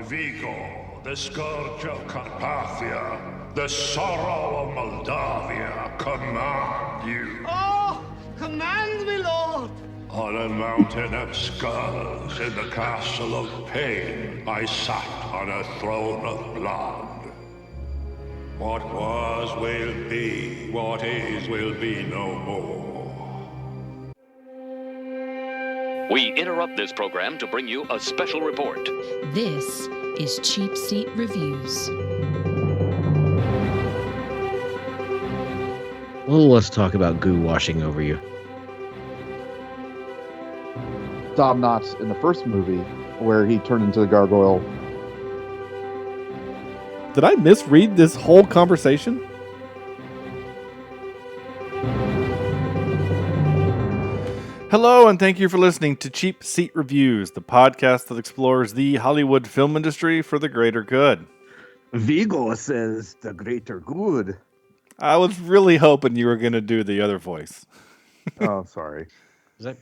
Vigo, the scourge of Carpathia, the sorrow of Moldavia, command you. Oh, command me, Lord. On a mountain of skulls in the castle of pain, I sat on a throne of blood. What was will be, what is will be no more. We interrupt this program to bring you a special report. This is Cheapseat Reviews. Well, let's talk about goo washing over you. Dom Knotts in the first movie where he turned into the gargoyle. Did I misread this whole conversation? Hello, and thank you for listening to Cheap Seat Reviews, the podcast that explores the Hollywood film industry for the greater good. Vigo says the greater good. I was really hoping you were going to do the other voice. Oh, sorry. Is that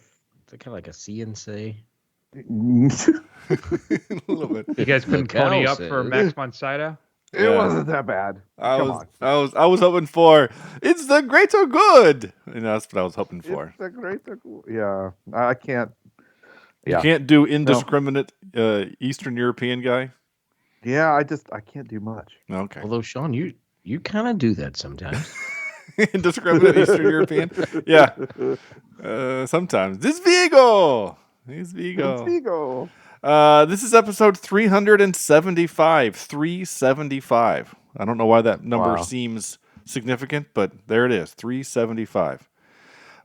kind of like a see and say? A little bit. You guys couldn't pony up for Max von Sydow? It wasn't that bad. I was hoping for it's the greater good, and that's what I was hoping for. It's the greater good. Yeah, I can't. Yeah. You can't do indiscriminate Eastern European guy. Yeah, I can't do much. Okay. Although Sean, you kind of do that sometimes. Indiscriminate Eastern European. Yeah. Sometimes. This Vigo. He's Vigo. It's Vigo. This is episode 375. 375. I don't know why that number seems significant, but there it is. 375.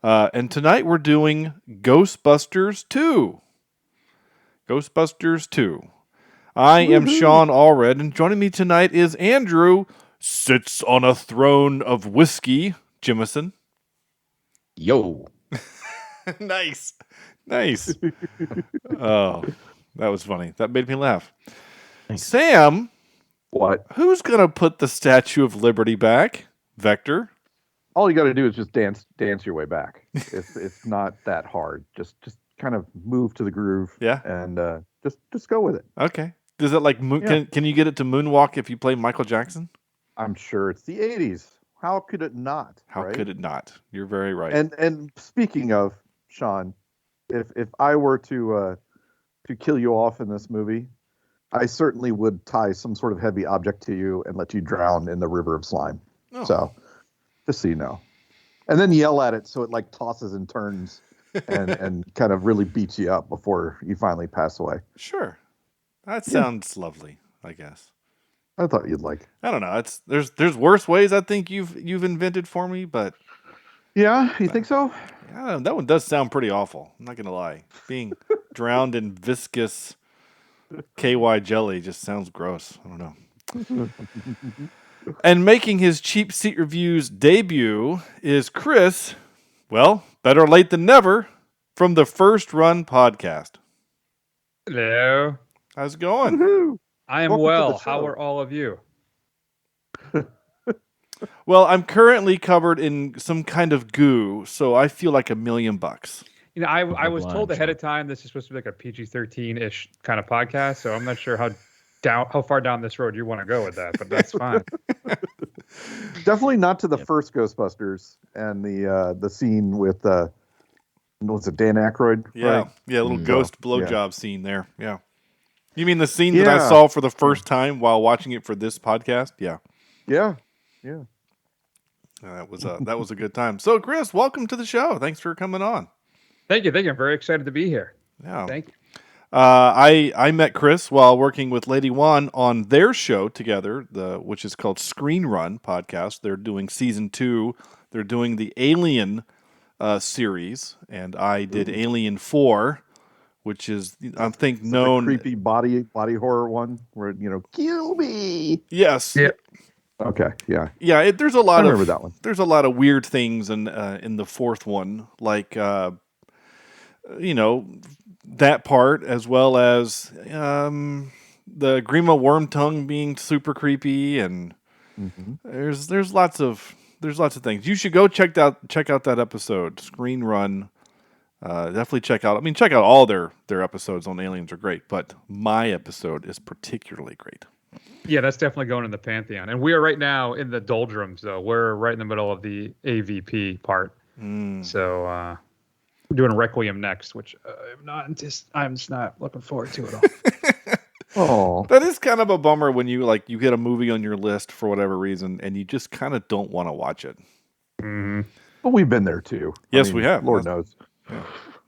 And tonight we're doing Ghostbusters 2. Ghostbusters 2. I am Sean Allred, and joining me tonight is Andrew, sits on a throne of whiskey, Jimison. Yo. Nice. Oh, that was funny. That made me laugh. Thanks. Sam, What? who's going to put the Statue of Liberty back? Vector? All you got to do is just dance your way back. It's not that hard. Just kind of move to the groove. Yeah. And just go with it. Okay. Does it like can you get it to moonwalk if you play Michael Jackson? I'm sure it's the 80s. How could it not? How right? could it not? You're very right. And speaking of Sean, if I were to kill you off in this movie, I certainly would tie some sort of heavy object to you and let you drown in the river of slime. Oh. So, just so you know, and then yell at it so it like tosses and turns and kind of really beats you up before you finally pass away. Sure. That sounds lovely, I guess. I thought you'd like. I don't know. There's worse ways I think you've invented for me, but Yeah, you think so? yeah, that one does sound pretty awful. I'm not gonna lie. Being drowned in viscous KY jelly just sounds gross. I don't know. And making his Cheap Seat Reviews debut is Chris. Well, better late than never, from the First Run podcast. Hello. How's it going? Woohoo! I am Welcome to well. the show. How are all of you? Well, I'm currently covered in some kind of goo, so I feel like $1 million. You know, I was blind, told ahead Sean. of time this is supposed to be like a PG-13-ish kind of podcast, so I'm not sure how far down this road you want to go with that, but that's fine. Definitely not to the first Ghostbusters and the scene with was it Dan Aykroyd? Yeah, right? yeah, a little ghost blowjob yeah. scene there. Yeah. You mean the scene that I Yeah. saw for the first time while watching it for this podcast? Yeah. Yeah. That was a good time. So, Chris, welcome to the show. Thanks for coming on. Thank you. I'm very excited to be here. Yeah. Thank you. I met Chris while working with Lady Wan on their show together, which is called Screen Run podcast. They're doing season 2. They're doing the Alien series, and I did Alien 4, which is I think known the creepy body horror one where kill me. Yes. Yeah. Okay. Yeah. Yeah. There's a lot I remember that one. There's a lot of weird things in the fourth one, like that part, as well as the Grima Wormtongue being super creepy, and there's lots of things. You should go check out that episode, Screen Run, Definitely check out. I mean, check out all their episodes on Aliens are great, but my episode is particularly great. Yeah, that's definitely going in the pantheon. And we are right now in the doldrums, though. We're right in the middle of the AVP part. So we're doing Requiem next, which I'm just not looking forward to at all. Oh, That is kind of a bummer when you get a movie on your list for whatever reason and you just kind of don't want to watch it. Mm-hmm. but we've been there too. Yes, we have. Lord knows.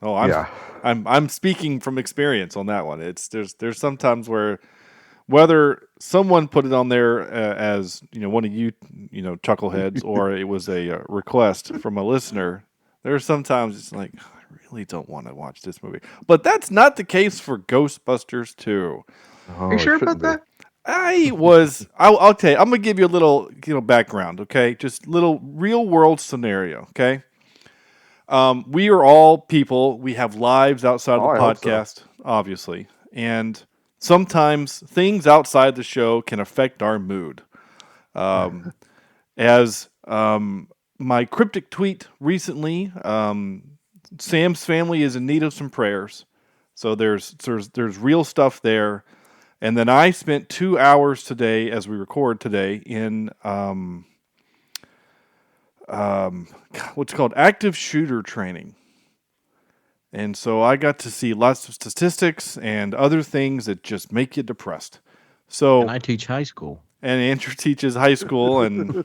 Oh, Yeah. I'm speaking from experience on that one. There's sometimes whether someone put it on there as one of you chuckleheads or it was a request from a listener. There's sometimes it's like I really don't want to watch this movie, but that's not the case for Ghostbusters 2. Oh, Are you sure it about shouldn't be. that? I'll tell you. I'm gonna give you a little background, okay? Just little real world scenario, okay? We are all people. We have lives outside of Oh, the I hope so. podcast, obviously, and sometimes things outside the show can affect our mood. As my cryptic tweet recently, Sam's family is in need of some prayers, so there's real stuff there. And then I spent 2 hours today, as we record today, in what's called active shooter training. And so I got to see lots of statistics and other things that just make you depressed. So And I teach high school. and Andrew teaches high school, and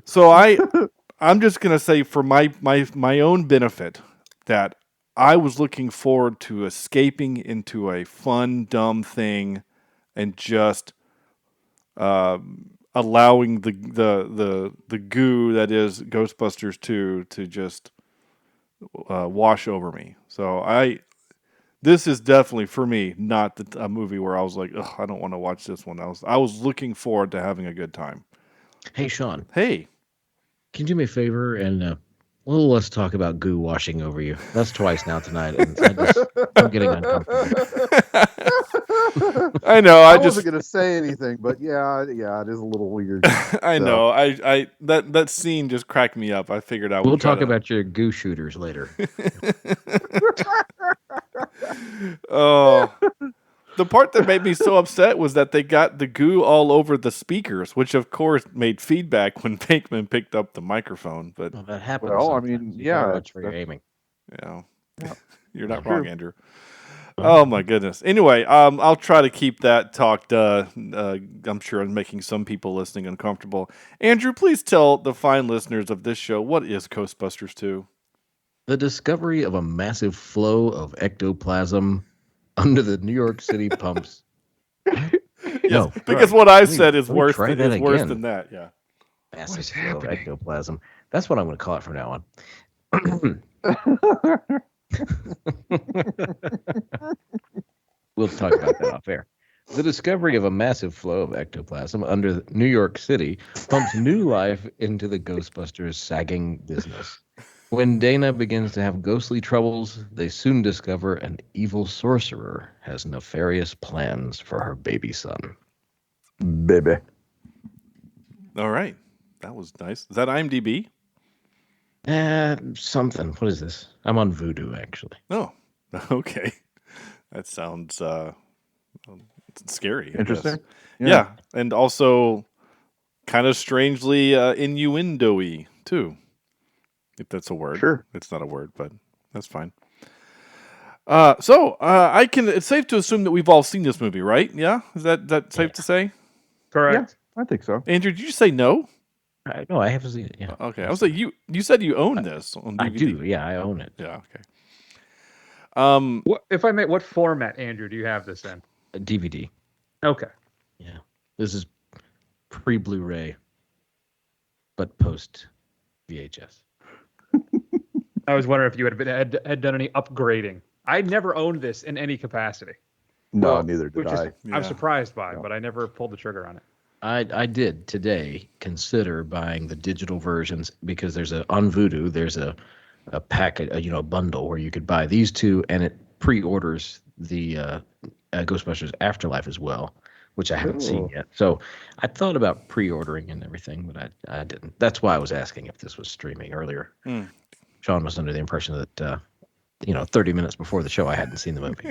so I'm just gonna say for my own benefit that I was looking forward to escaping into a fun, dumb thing, and just allowing the goo that is Ghostbusters 2 to just wash over me. So this is definitely for me not a movie where I was like, ugh, I don't want to watch this one. I was looking forward to having a good time. Hey, Sean, Hey, can you do me a favor and a little less talk about goo washing over you? That's twice now tonight, and I'm getting uncomfortable. I know. I I just wasn't gonna say anything, but yeah, it is a little weird. I So- know. I that scene just cracked me up. I figured I would. We'll try talk to- about your goo shooters later. Oh, the part that made me so upset was that they got the goo all over the speakers, which of course made feedback when Pinkman picked up the microphone. But Well, that happens. Well, I sometimes. mean, You yeah, gotta watch where you're that's- aiming. you're not True. wrong, Andrew. Oh my goodness. Anyway, I'll try to keep that talked. I'm sure I'm making some people listening uncomfortable. Andrew, please tell the fine listeners of this show what is Ghostbusters 2. The discovery of a massive flow of ectoplasm under the New York City pumps. No, Because what I said is let me worse try than, that is worse again. than that. Yeah. massive is flow of happening? ectoplasm. That's what I'm going to call it from now on. We'll talk about that off air. The discovery of a massive flow of ectoplasm under New York City pumps new life into the Ghostbusters sagging business. When Dana begins to have ghostly troubles, they soon discover an evil sorcerer has nefarious plans for her baby son. Baby. All right. That was nice. Is that IMDb? Something. What is this? I'm on Voodoo, actually. Oh, okay. That sounds scary. I guess. Interesting. Yeah. And also kind of strangely innuendo-y, too. If that's a word. Sure. It's not a word, but that's fine. It's safe to assume that we've all seen this movie, right? Yeah? Is that safe to say? Correct. I think so. Andrew, did you say no? No, I haven't seen it. Yeah. Okay. I was like, you said you own this on DVD. I do. Yeah, I own it. Yeah, okay. What, if I may, what format, Andrew, do you have this in? A DVD. Okay. Yeah. This is pre-Blu-ray, but post VHS. I was wondering if you had done any upgrading. I never owned this in any capacity. No, Well, neither did which is I. Yeah. I'm surprised by, No. but I never pulled the trigger on it. I did today consider buying the digital versions because on Vudu there's a pack, a bundle where you could buy these two, and it pre-orders the Ghostbusters Afterlife as well, which I haven't seen Ooh. yet. So I thought about pre-ordering and everything, but I didn't. That's why I was asking if this was streaming earlier. Sean was under the impression that 30 minutes before the show I hadn't seen the movie.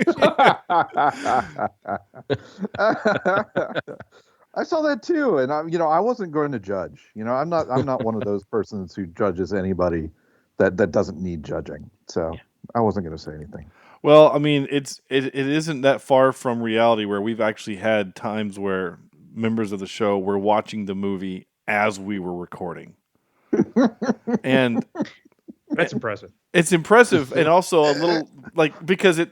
I saw that too, and I wasn't going to judge. I'm not one of those persons who judges anybody that doesn't need judging. So I wasn't going to say anything. Well, I mean, it isn't that far from reality where we've actually had times where members of the show were watching the movie as we were recording. And That's impressive. it's impressive, and also a little because it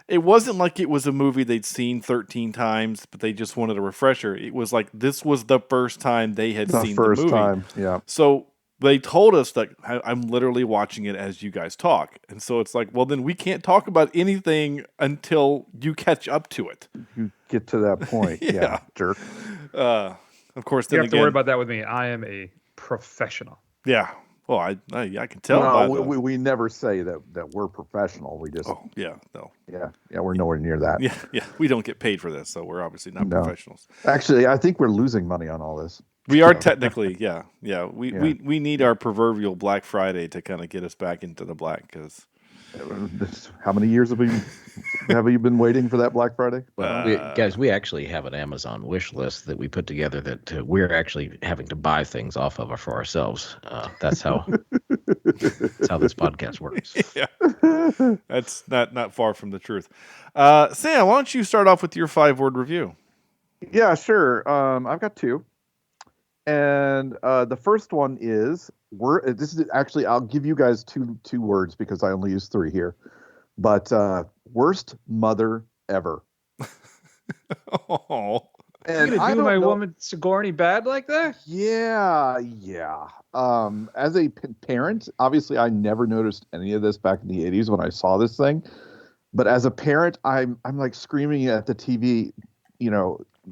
wasn't like it was a movie they'd seen 13 times, but they just wanted a refresher. It was like this was the first time they had seen the movie. Time, yeah. So they told us that I'm literally watching it as you guys talk. And so it's like, well, then we can't talk about anything until you catch up to it. You get to that point. Yeah, jerk. Of course, You then have to worry about that with me. I am a professional. Yeah. Well, I can tell. No, we never say that we're professional. We just. Oh, yeah. No. Yeah, we're nowhere near that. Yeah. We don't get paid for this, so we're obviously not professionals. Actually, I think we're losing money on all this. We are technically, yeah. We need our proverbial Black Friday to kind of get us back into the black, because how many years have you been waiting for that Black Friday? We actually have an Amazon wish list that we put together that we're actually having to buy things off of for ourselves. That's how this podcast works. Yeah, that's not far from the truth. Sam, why don't you start off with your 5-word review? Yeah, sure. I've got 2. And the first one is this is actually, I'll give you guys two words because I only use 3 here. But worst mother ever. Oh. And you gonna do my woman Sigourney bad like that? Yeah. As a parent, obviously I never noticed any of this back in the 80s when I saw this thing. But as a parent, I'm like screaming at the TV,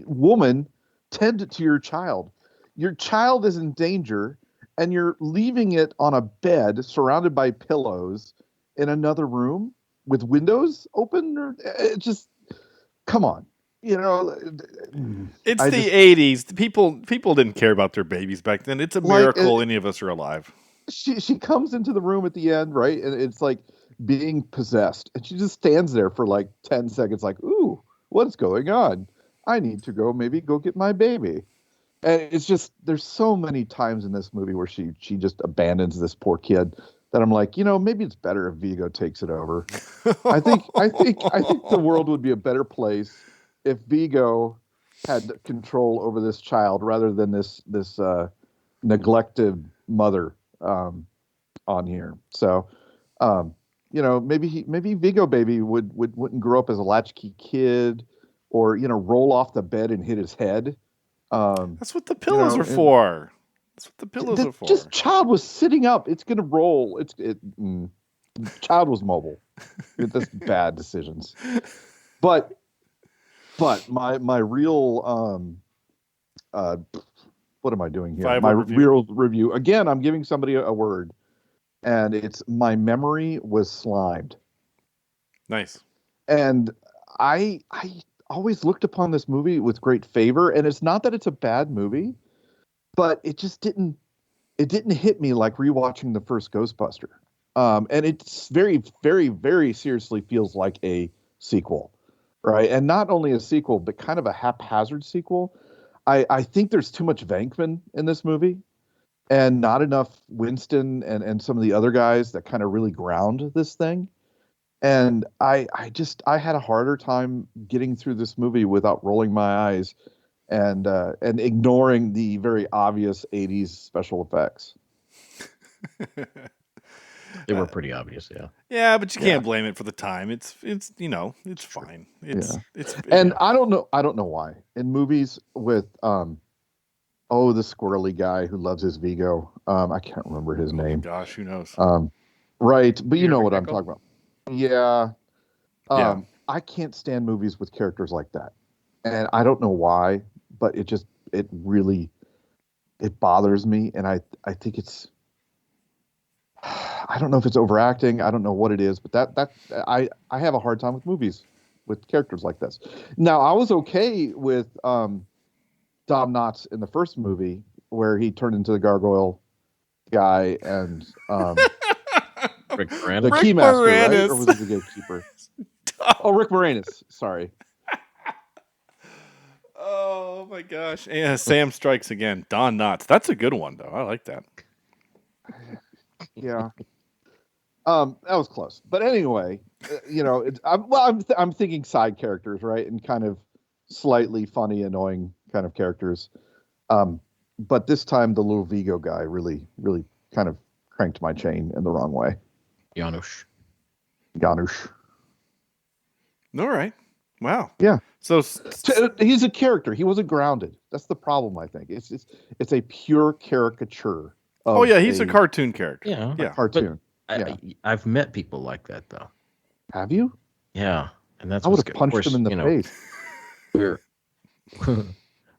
woman, tend to your child. Your child is in danger, and you're leaving it on a bed surrounded by pillows in another room with windows open. It just, come on, It's the 80s. People didn't care about their babies back then. It's a miracle any of us are alive. She comes into the room at the end, right, and it's like being possessed, and she just stands there for like 10 seconds, like, ooh, what's going on? I need to go get my baby. And it's just, there's so many times in this movie where she just abandons this poor kid that I'm like, maybe it's better if Vigo takes it over. I think the world would be a better place if Vigo had control over this child rather than this neglected mother on here. So, maybe Vigo baby wouldn't grow up as a latchkey kid, or roll off the bed and hit his head. That's what the pillows are for. That's what the pillows are for. Just child was sitting up. It's gonna roll. Child was mobile. That's bad decisions. But my real what am I doing here? My real review. Again, I'm giving somebody a word, and it's my memory was slimed. Nice. And I always looked upon this movie with great favor, and it's not that it's a bad movie, but it just didn't hit me like rewatching the first Ghostbuster. And it's very, very, very seriously feels like a sequel, right? And not only a sequel, but kind of a haphazard sequel. I think there's too much Venkman in this movie, and not enough Winston and some of the other guys that kind of really ground this thing. And I had a harder time getting through this movie without rolling my eyes and ignoring the very obvious 80s special effects. They were pretty obvious, yeah. Yeah, but you can't blame it for the time. It's fine. It's and I don't know why. In movies with the squirrely guy who loves his Vigo. I can't remember his name. Gosh, who knows? Right, but you know what I'm talking about. Yeah. I can't stand movies with characters like that. And I don't know why, but it really bothers me. And I think it's, I don't know if it's overacting. I don't know what it is, but I have a hard time with movies with characters like this. Now, I was okay with Dom Knotts in the first movie where he turned into the gargoyle guy and Rick The Moranis. Rick keymaster, right? Moranis. Or was it the gatekeeper? Oh, Rick Moranis. Sorry. Oh my gosh! Yeah, Sam Strikes Again. Don Knotts. That's a good one, though. I like that. Yeah. That was close. But anyway, I'm thinking side characters, right, and kind of slightly funny, annoying kind of characters. But this time, the little Vigo guy really, really kind of cranked my chain in the wrong way. Janusz. All right. Wow. Yeah. So He's a character. He wasn't grounded. That's the problem, I think. It's a pure caricature. oh yeah, he's a cartoon character. Yeah. Yeah. Cartoon. I've met people like that though. Have you? Yeah, and that's I would what's have good. Of punched course, him in the you know, face. We're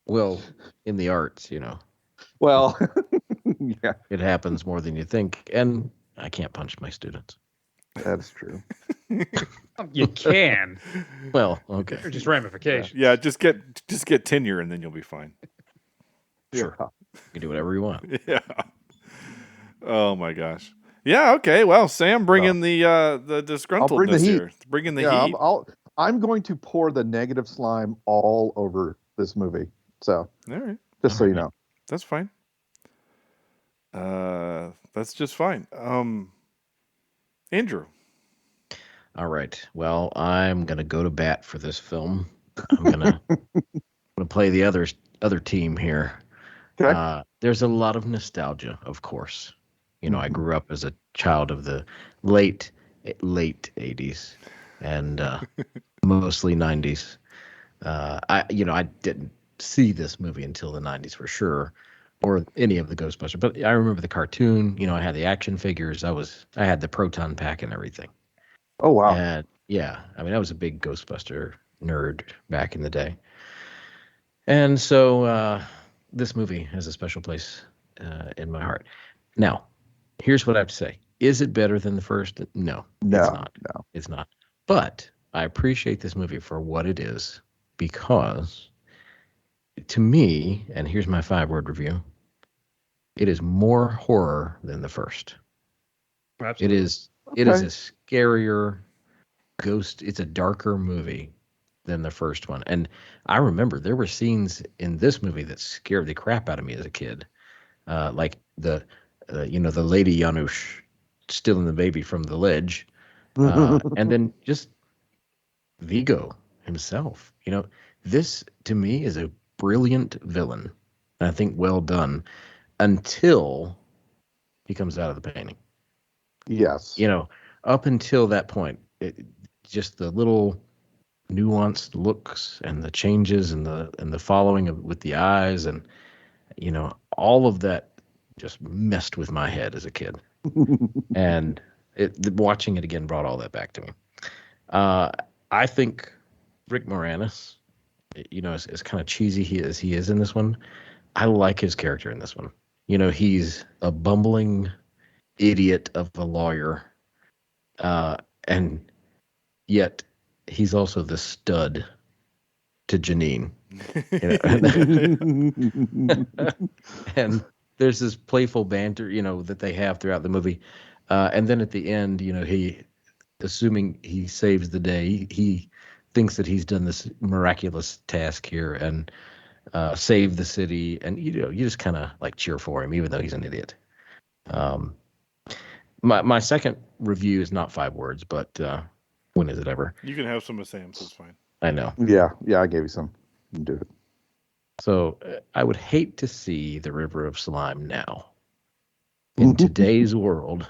well in the arts, Well, yeah, it happens more than you think, and I can't punch my students. that's true. You can. Well, okay, They're just ramifications. Yeah, just get tenure and then you'll be fine. sure. You can do whatever you want. Yeah. Oh my gosh. Yeah. Okay. Well, Sam, bring in the disgruntledness here. Bring in the heat. I'm going to pour the negative slime all over this movie. So, All right. just so you know. That's fine. That's just fine. Andrew. All right. Well, I'm gonna go to bat for this film. I'm gonna play the other team here. Okay. There's a lot of nostalgia, of course. I grew up as a child of the late 80s and mostly 90s. I didn't see this movie until the 90s for sure, or any of the Ghostbusters. But I remember the cartoon. I had the action figures. I had the proton pack and everything. Oh wow. And yeah, I mean, I was a big Ghostbuster nerd back in the day. And so this movie has a special place in my heart. Now, here's what I have to say. Is it better than the first? No, it's not. No. It's not. But I appreciate this movie for what it is because to me, and here's my 5-word review, it is more horror than the first. Absolutely. It is a scarier ghost. It's a darker movie than the first one. And I remember there were scenes in this movie that scared the crap out of me as a kid. Like the lady Janusz stealing the baby from the ledge. And then just Vigo himself. This to me is a brilliant villain. And I think well done until he comes out of the painting. Yes. Up until that point, just the little nuanced looks and the changes and the following with the eyes and all of that just messed with my head as a kid. And watching it again brought all that back to me. I think Rick Moranis, as kind of cheesy he is in this one, I like his character in this one. He's a bumbling idiot of a lawyer, and yet he's also the stud to Janine. And there's this playful banter, that they have throughout the movie, and then at the end, he, assuming he saves the day, he thinks that he's done this miraculous task here and saved the city, and you just kind of like cheer for him, even though he's an idiot. My second review is not 5 words, but when is it ever? You can have some of Sam's. It's fine. I know. Yeah, I gave you some. You can do it. So I would hate to see the River of Slime now. In today's world,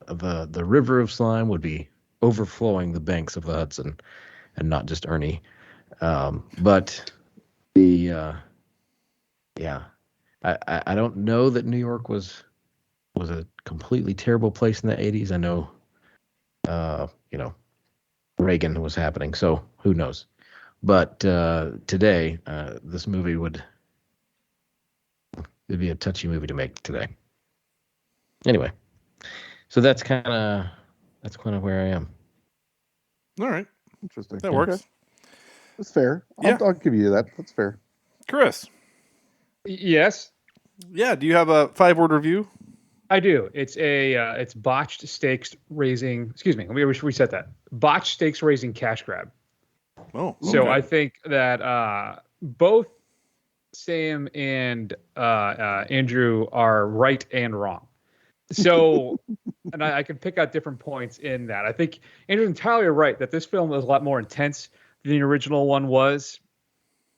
the River of Slime would be overflowing the banks of the Hudson, and not just Ernie. But I don't know that New York was a completely terrible place in the 80s. I know, Reagan was happening, so who knows? But today, this movie it'd be a touchy movie to make today. Anyway, so that's kind of where I am. All right. Interesting. That works. Okay. That's fair. Yeah. I'll give you that. That's fair. Chris. Yes. Yeah. Do you have a 5-word review? I do. It's botched stakes raising. Excuse me. Let me reset that. Botched stakes raising cash grab. Oh, So okay. I think that both Sam and Andrew are right and wrong. So, and I can pick out different points in that. I think Andrew's entirely right that this film was a lot more intense than the original one was.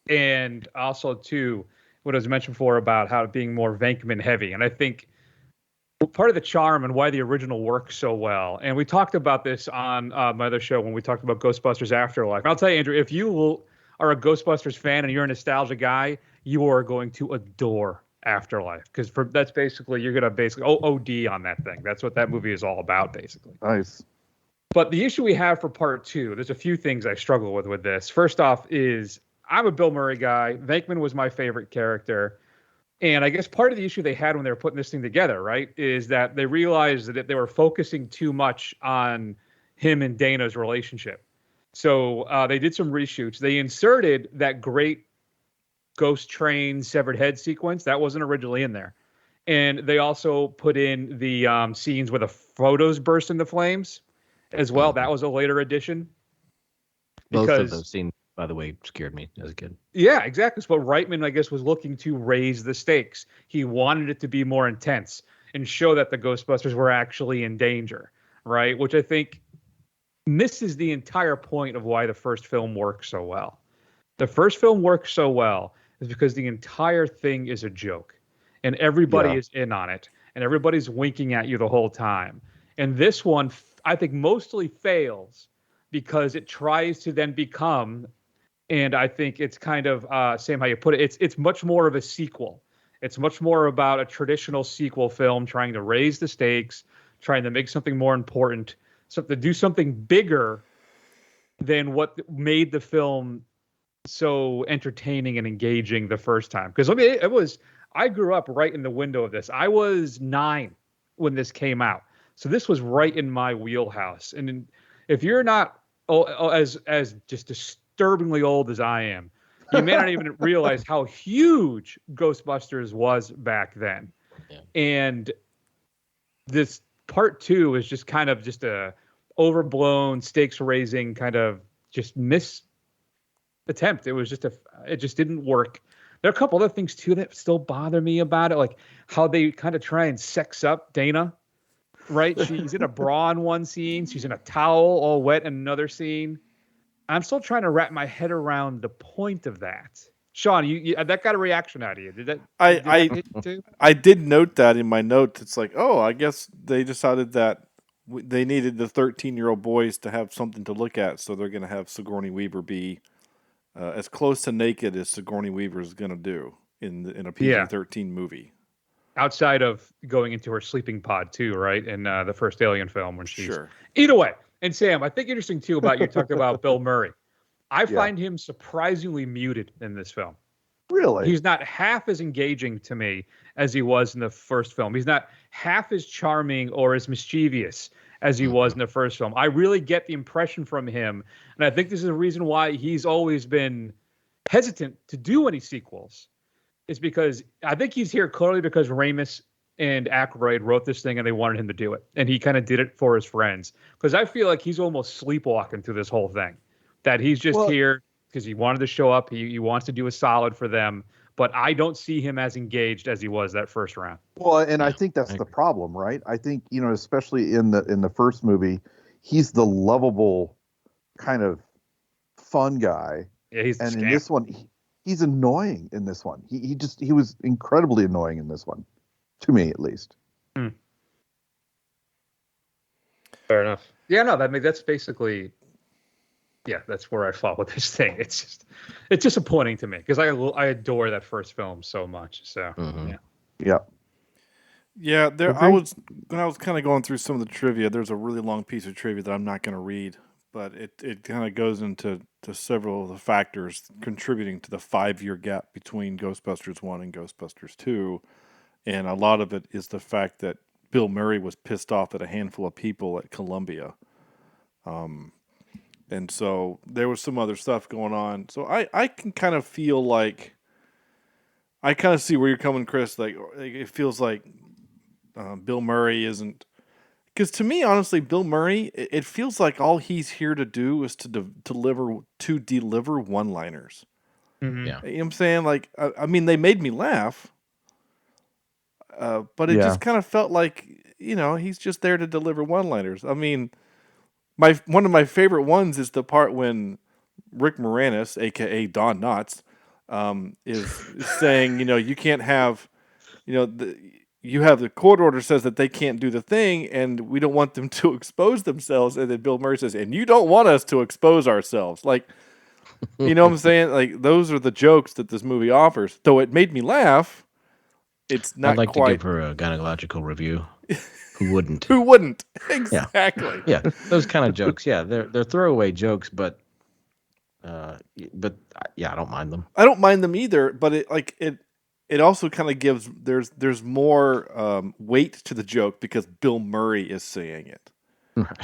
And also, too, what I was mentioned before about how it being more Venkman heavy. And I think part of the charm and why the original works so well, and we talked about this on my other show when we talked about Ghostbusters Afterlife. And I'll tell you, Andrew, if you are a Ghostbusters fan and you're a nostalgia guy, you are going to adore Afterlife, because that's basically you're gonna OD on that thing. That's what that movie is all about, basically. Nice. But the issue we have for part two, there's a few things I struggle with this. First off, is I'm a Bill Murray guy. Venkman was my favorite character. And I guess part of the issue they had when they were putting this thing together, right, is that they realized that they were focusing too much on him and Dana's relationship. So they did some reshoots. They inserted that great ghost train severed head sequence that wasn't originally in there, and they also put in the scenes where the photos burst into flames as well. That was a later addition. Both of those scenes, by the way, scared me as a kid. Yeah, exactly. So Reitman, I guess, was looking to raise the stakes. He wanted it to be more intense and show that the Ghostbusters were actually in danger, right? Which I think misses the entire point of why the first film works so well. The first film works so well is because the entire thing is a joke, and everybody is in on it, and everybody's winking at you the whole time. And this one, I think, mostly fails because it tries to then become, and I think it's kind of, Sam, how you put it, it's much more of a sequel. It's much more about a traditional sequel film trying to raise the stakes, trying to make something more important, to do something bigger than what made the film so entertaining and engaging the first time. Because I grew up right in the window of this. I was 9 when this came out, so this was right in my wheelhouse. And if you're not as just disturbingly old as I am, you may not even realize how huge Ghostbusters was back then. Yeah. And this part 2 is just kind of just a overblown stakes raising kind of just attempt. It just didn't work. There are a couple other things too that still bother me about it, like how they kind of try and sex up Dana, right? She's in a bra in one scene, she's in a towel all wet in another scene. I'm still trying to wrap my head around the point of that. Sean, you that got a reaction out of you. Did that? I did note that in my notes. It's like, oh, I guess they decided that they needed the 13-year-old boys to have something to look at, so they're going to have Sigourney Weaver be as close to naked as Sigourney Weaver is going to do in a PG-13 movie. Outside of going into her sleeping pod too, right? In the first Alien film when she's... Sure. Either way. And Sam, I think interesting too about you talked about Bill Murray. I find him surprisingly muted in this film. Really? He's not half as engaging to me as he was in the first film. He's not half as charming or as mischievous as he was in the first film. I really get the impression from him, and I think this is the reason why he's always been hesitant to do any sequels, is because I think he's here clearly because Ramis and Aykroyd wrote this thing and they wanted him to do it, and he kind of did it for his friends. Because I feel like he's almost sleepwalking through this whole thing, that he's just here because he wanted to show up. He wants to do a solid for them, but I don't see him as engaged as he was that first round. Well, and I think that's the problem, right? I think, especially in the first movie, he's the lovable kind of fun guy. Yeah, he's and in this one, he's annoying in this one. He was incredibly annoying in this one, to me at least. Fair enough. Yeah, no, that's basically. Yeah, that's where I fall with this thing. It's disappointing to me because I adore that first film so much. So yeah. There when I was kind of going through some of the trivia. There's a really long piece of trivia that I'm not going to read, but it kind of goes into several of the factors contributing to the 5-year gap between Ghostbusters 1 and Ghostbusters 2, and a lot of it is the fact that Bill Murray was pissed off at a handful of people at Columbia. And so there was some other stuff going on. So I can kind of feel like, I kind of see where you're coming, Chris. Like it feels like Bill Murray isn't. Because to me, honestly, Bill Murray, it feels like all he's here to do is to deliver one-liners. Mhm. Yeah. You know what I'm saying? Like, I mean, they made me laugh, but it Yeah. just kind of felt like, he's just there to deliver one-liners. I mean, one of my favorite ones is the part when Rick Moranis, aka Don Knotts, is saying, you can't have, you have the court order says that they can't do the thing, and we don't want them to expose themselves. And then Bill Murray says, and you don't want us to expose ourselves. Like, you know what I'm saying? Like, those are the jokes that this movie offers. Though it made me laugh, it's not I'd like quite. to give her a gynecological review. Who wouldn't? Who wouldn't? Exactly. Yeah, those kind of jokes. Yeah, they're throwaway jokes, but yeah, I don't mind them. I don't mind them either, but it also kind of gives there's more weight to the joke because Bill Murray is saying it.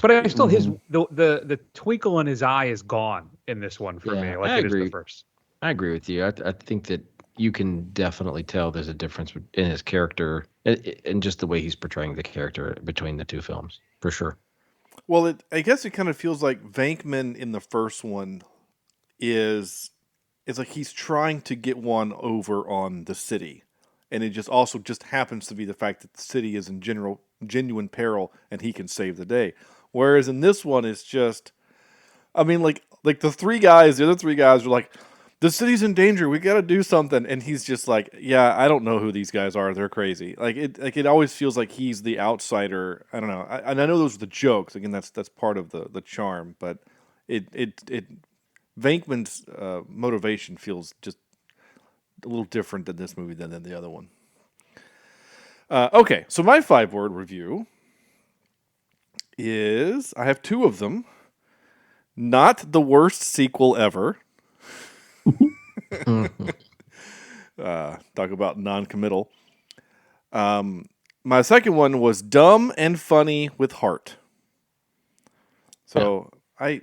But I still the twinkle in his eye is gone in this one for me. Like I it agree. is the first. I agree with you. I think that you can definitely tell there's a difference in his character and just the way he's portraying the character between the two films, for sure. Well, I guess it kind of feels like Venkman in the first one is like he's trying to get one over on the city, and it just happens to be the fact that the city is in genuine peril and he can save the day. Whereas in this one, it's just, I mean, like the other three guys are like, the city's in danger. We got to do something. And he's just like, yeah, I don't know who these guys are. They're crazy. It always feels like he's the outsider. I don't know. And I know those are the jokes. Again, that's part of the charm. But Venkman's motivation feels just a little different in this movie than in the other one. Okay, so my 5-word review is, I have 2 of them. Not the worst sequel ever. Talk about non-committal. My second one was dumb and funny with heart. So I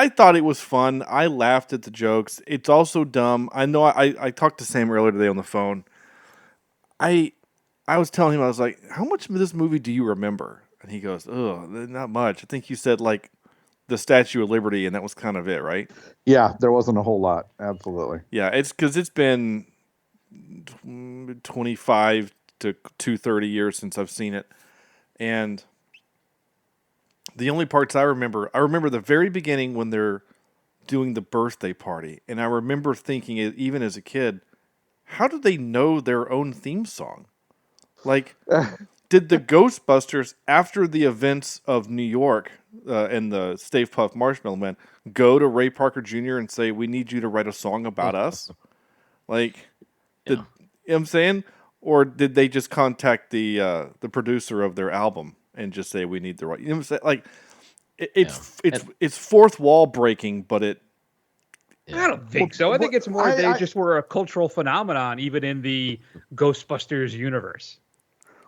thought it was fun. I laughed at the jokes. It's also dumb. I know I talked to Sam earlier today on the phone. I was telling him, I was like, how much of this movie do you remember? And he goes, oh, not much. I think you said like the Statue of Liberty, and that was kind of it, right? Yeah, there wasn't a whole lot. Absolutely. Yeah, it's because it's been 25 to 30 years since I've seen it. And the only parts I remember the very beginning when they're doing the birthday party. And I remember thinking, even as a kid, how do they know their own theme song? Like, did the Ghostbusters, after the events of New York and the Stay Puft Marshmallow Man, go to Ray Parker Jr. and say, we need you to write a song about us? Like, you know what I'm saying? Or did they just contact the producer of their album and just say, we need the right? You know what I'm saying? Like, it's fourth wall breaking, but it. I don't think so. I think it's more they just were a cultural phenomenon, even in the Ghostbusters universe.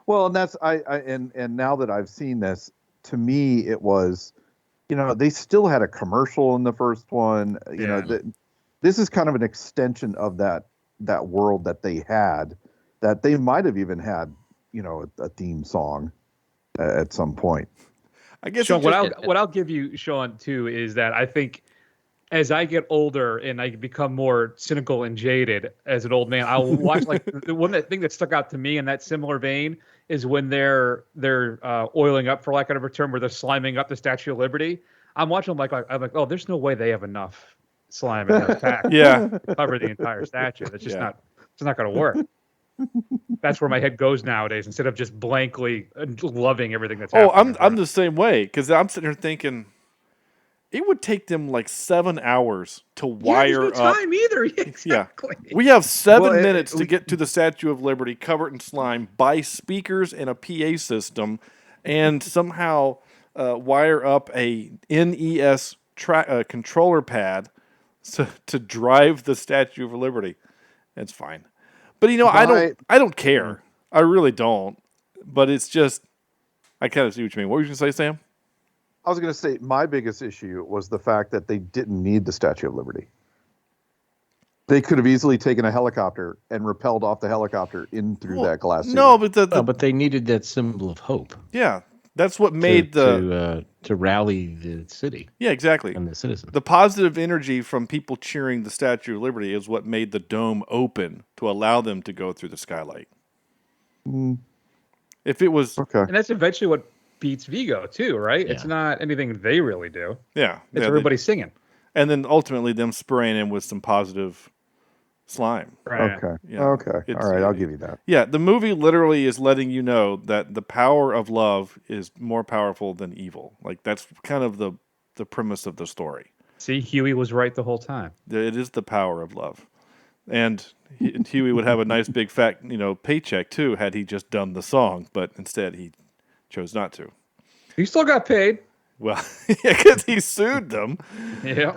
Well, and that's and now that I've seen this, to me it was, they still had a commercial in the first one. This is kind of an extension of that world that they had, that they might have even had, a theme song at some point. I guess Sean, what I'll give you, Sean, too, is that I think as I get older and I become more cynical and jaded as an old man, I'll watch like the one thing that stuck out to me in that similar vein is when they're oiling up, for lack of a term, where they're sliming up the Statue of Liberty. I'm watching them I'm like, oh, there's no way they have enough slime in their pack to cover the entire statue. That's just it's not going to work. That's where my head goes nowadays, instead of just blankly loving everything that's happening. I'm the same way, because I'm sitting here thinking it would take them like 7 hours to wire there's no up. time either. Exactly. Yeah. We have 7 minutes to get to the Statue of Liberty covered in slime by speakers and a PA system, and somehow wire up a NES controller pad to drive the Statue of Liberty. It's fine. But I don't care. I really don't. But it's just, I kind of see what you mean. What were you going to say, Sam? I was going to say my biggest issue was the fact that they didn't need the Statue of Liberty. They could have easily taken a helicopter and rappelled off the helicopter in through that glass ceiling. No, but but they needed that symbol of hope. Yeah, that's what made to rally the city. Yeah, exactly. And the citizens. The positive energy from people cheering the Statue of Liberty is what made the dome open to allow them to go through the skylight. If it was and that's eventually what beats Vigo too, right? Yeah. It's not anything they really do. Yeah, It's everybody singing. And then ultimately them spraying in with some positive slime. Right. Okay. Yeah. Okay. All right. I'll give you that. Yeah, the movie literally is letting you know that the power of love is more powerful than evil. Like that's kind of the premise of the story. See, Huey was right the whole time. It is the power of love. And Huey would have a nice big fat, paycheck too had he just done the song, but instead he chose not to. He still got paid. Well, yeah, because he sued them. Yeah.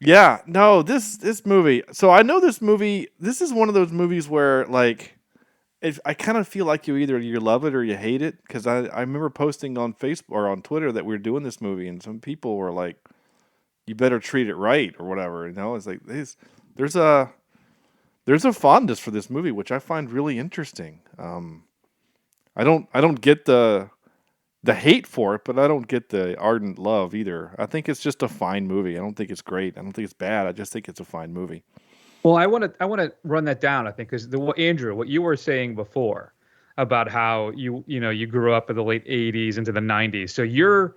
Yeah. No, this movie. So I know this movie. This is one of those movies where like, I kind of feel like you love it or you hate it. Because I remember posting on Facebook or on Twitter that we were doing this movie, and some people were like, "You better treat it right" or whatever. It's like there's a fondness for this movie, which I find really interesting. I don't get the hate for it, but I don't get the ardent love either. I think it's just a fine movie. I don't think it's great. I don't think it's bad. I just think it's a fine movie. Well, I want to run that down. I think because Andrew, what you were saying before about how you grew up in the late '80s into the '90s. So your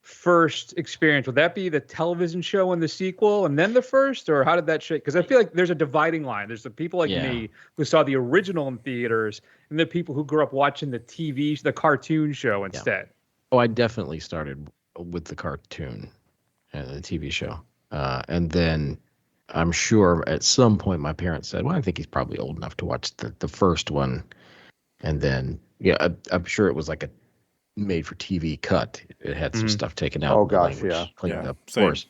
first experience, would that be the television show and the sequel, and then the first, or how did that shape? Because I feel like there's a dividing line. There's the people like me who saw the original in theaters, and the people who grew up watching the cartoon show instead. Yeah. Oh, I definitely started with the cartoon and the TV show. And then I'm sure at some point my parents said, well, I think he's probably old enough to watch the first one. And then, I'm sure it was like a made for TV cut. It had some stuff taken out. Oh, gosh, yeah. Cleaned up, of same. course.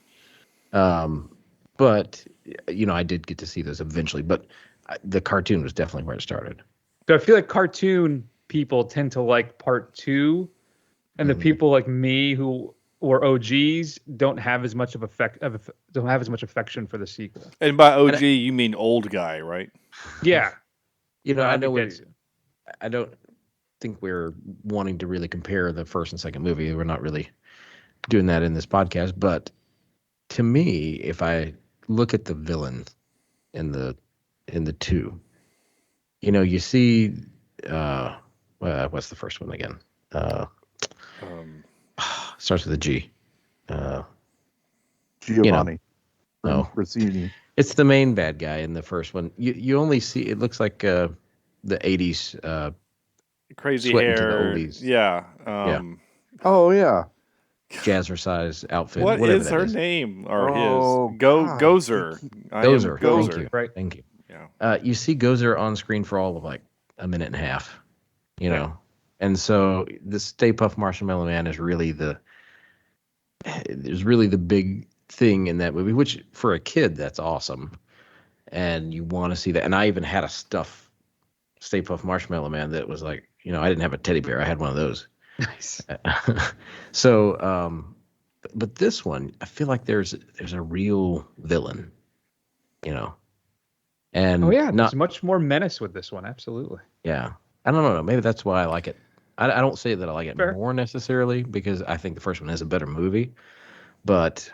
But, I did get to see those eventually. But the cartoon was definitely where it started. So I feel like cartoon people tend to like part two. And the people like me who were OGs don't have as much don't have as much affection for the sequel. And by OG, you mean old guy, right? Yeah. I know I don't think we're wanting to really compare the first and second movie. We're not really doing that in this podcast. But to me, if I look at the villain in the two, you see, what's the first one again? Starts with a G. Giovanni. No. Rossini. It's the main bad guy in the first one. You only see, it looks like the 80s. Crazy sweat into the hair. oldies. Yeah. Oh, yeah. Jazzercise outfit. What whatever is that her is. name or God. Gozer? Gozer. Thank you. Right. Thank you. Yeah. You see Gozer on screen for all of like a minute and a half, And so the Stay Puft Marshmallow Man is really the big thing in that movie, which for a kid, that's awesome. And you want to see that. And I even had a stuffed Stay Puft Marshmallow Man that was like, I didn't have a teddy bear. I had one of those. Nice. So, but this one, I feel like there's a real villain, And there's much more menace with this one. Absolutely. Yeah. I don't know. Maybe that's why I like it. I don't say that I like it Fair. more necessarily because I think the first one is a better movie, but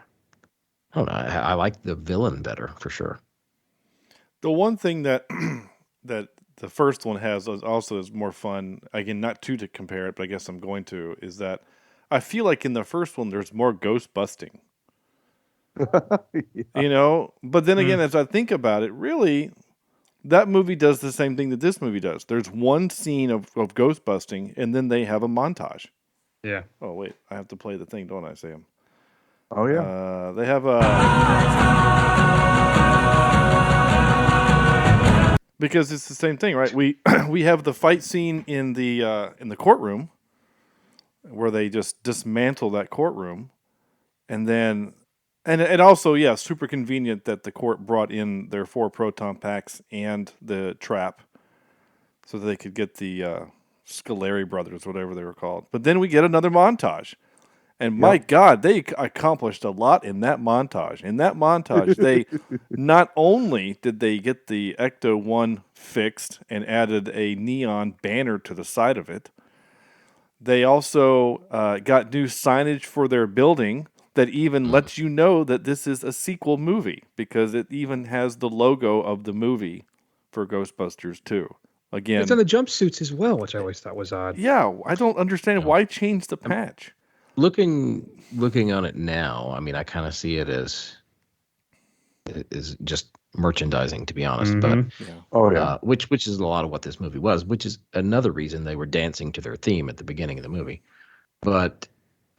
I don't know. I like the villain better for sure. The one thing that that the first one has also is more fun. Again, not to compare it, but I guess I'm going to. Is that I feel like in the first one there's more ghost busting. But then again, as I think about it, really, that movie does the same thing that this movie does. There's one scene of ghost busting, and then they have a montage. Yeah. Oh wait, I have to play the thing, don't I, Sam? Oh, yeah. They have a because it's the same thing, right? We have the fight scene in the courtroom where they just dismantle that courtroom, and then. And it also, super convenient that the court brought in their 4 proton packs and the trap so that they could get the Scolari brothers, whatever they were called. But then we get another montage. And my God, they accomplished a lot in that montage. In that montage, they not only did they get the Ecto-1 fixed and added a neon banner to the side of it, they also got new signage for their building that even lets you know that this is a sequel movie because it even has the logo of the movie for Ghostbusters 2. Again, it's on the jumpsuits as well, which I always thought was odd. Yeah, I don't understand why change the patch. Looking on it now, I mean, I kind of see it as just merchandising, to be honest. But which is a lot of what this movie was, which is another reason they were dancing to their theme at the beginning of the movie. But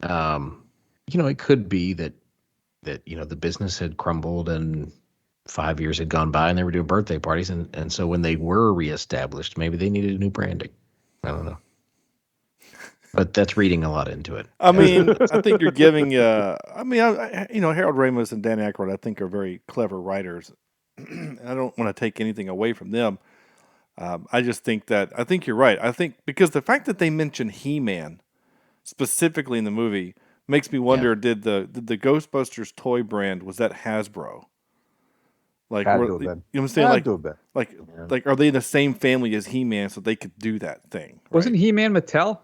it could be that the business had crumbled and 5 years had gone by and they were doing birthday parties, and so when they were reestablished, maybe they needed a new branding. I don't know. But that's reading a lot into it. I mean, I think you're giving. Harold Ramis and Dan Aykroyd, I think, are very clever writers. I don't want to take anything away from them. I just think I think you're right. I think because the fact that they mention He-Man specifically in the movie makes me wonder: did the Ghostbusters toy brand, was that Hasbro? Like, you know what I'm saying? Like, are they in the same family as He-Man, so they could do that thing? Right? Wasn't He-Man Mattel?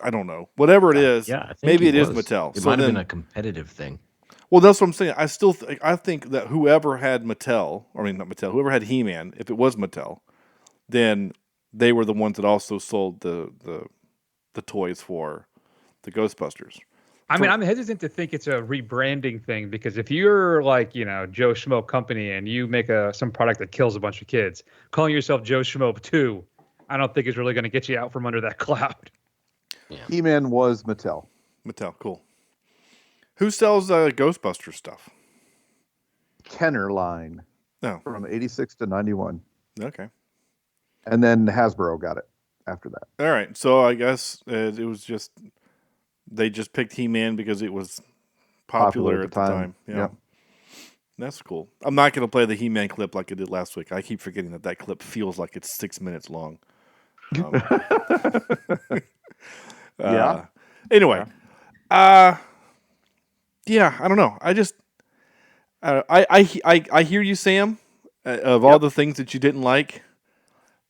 I don't know. Whatever it is, maybe it is Mattel. It might have been a competitive thing. Well, that's what I'm saying. I think that whoever had Mattel, whoever had He-Man, if it was Mattel, then they were the ones that also sold the toys for the Ghostbusters. I mean, I'm hesitant to think it's a rebranding thing because if you're like, Joe Schmo Company and you make some product that kills a bunch of kids, calling yourself Joe Schmo 2, I don't think is really going to get you out from under that cloud. Yeah. He-Man was Mattel. Mattel, cool. Who sells Ghostbusters stuff? Kenner line. No. From 86 to 91. Okay. And then Hasbro got it after that. All right. So I guess it was just, they just picked He-Man because it was popular at the time. Yeah. Yep. That's cool. I'm not going to play the He-Man clip like I did last week. I keep forgetting that clip feels like it's 6 minutes long. Anyway, I don't know. I just, I hear you, Sam, of all the things that you didn't like.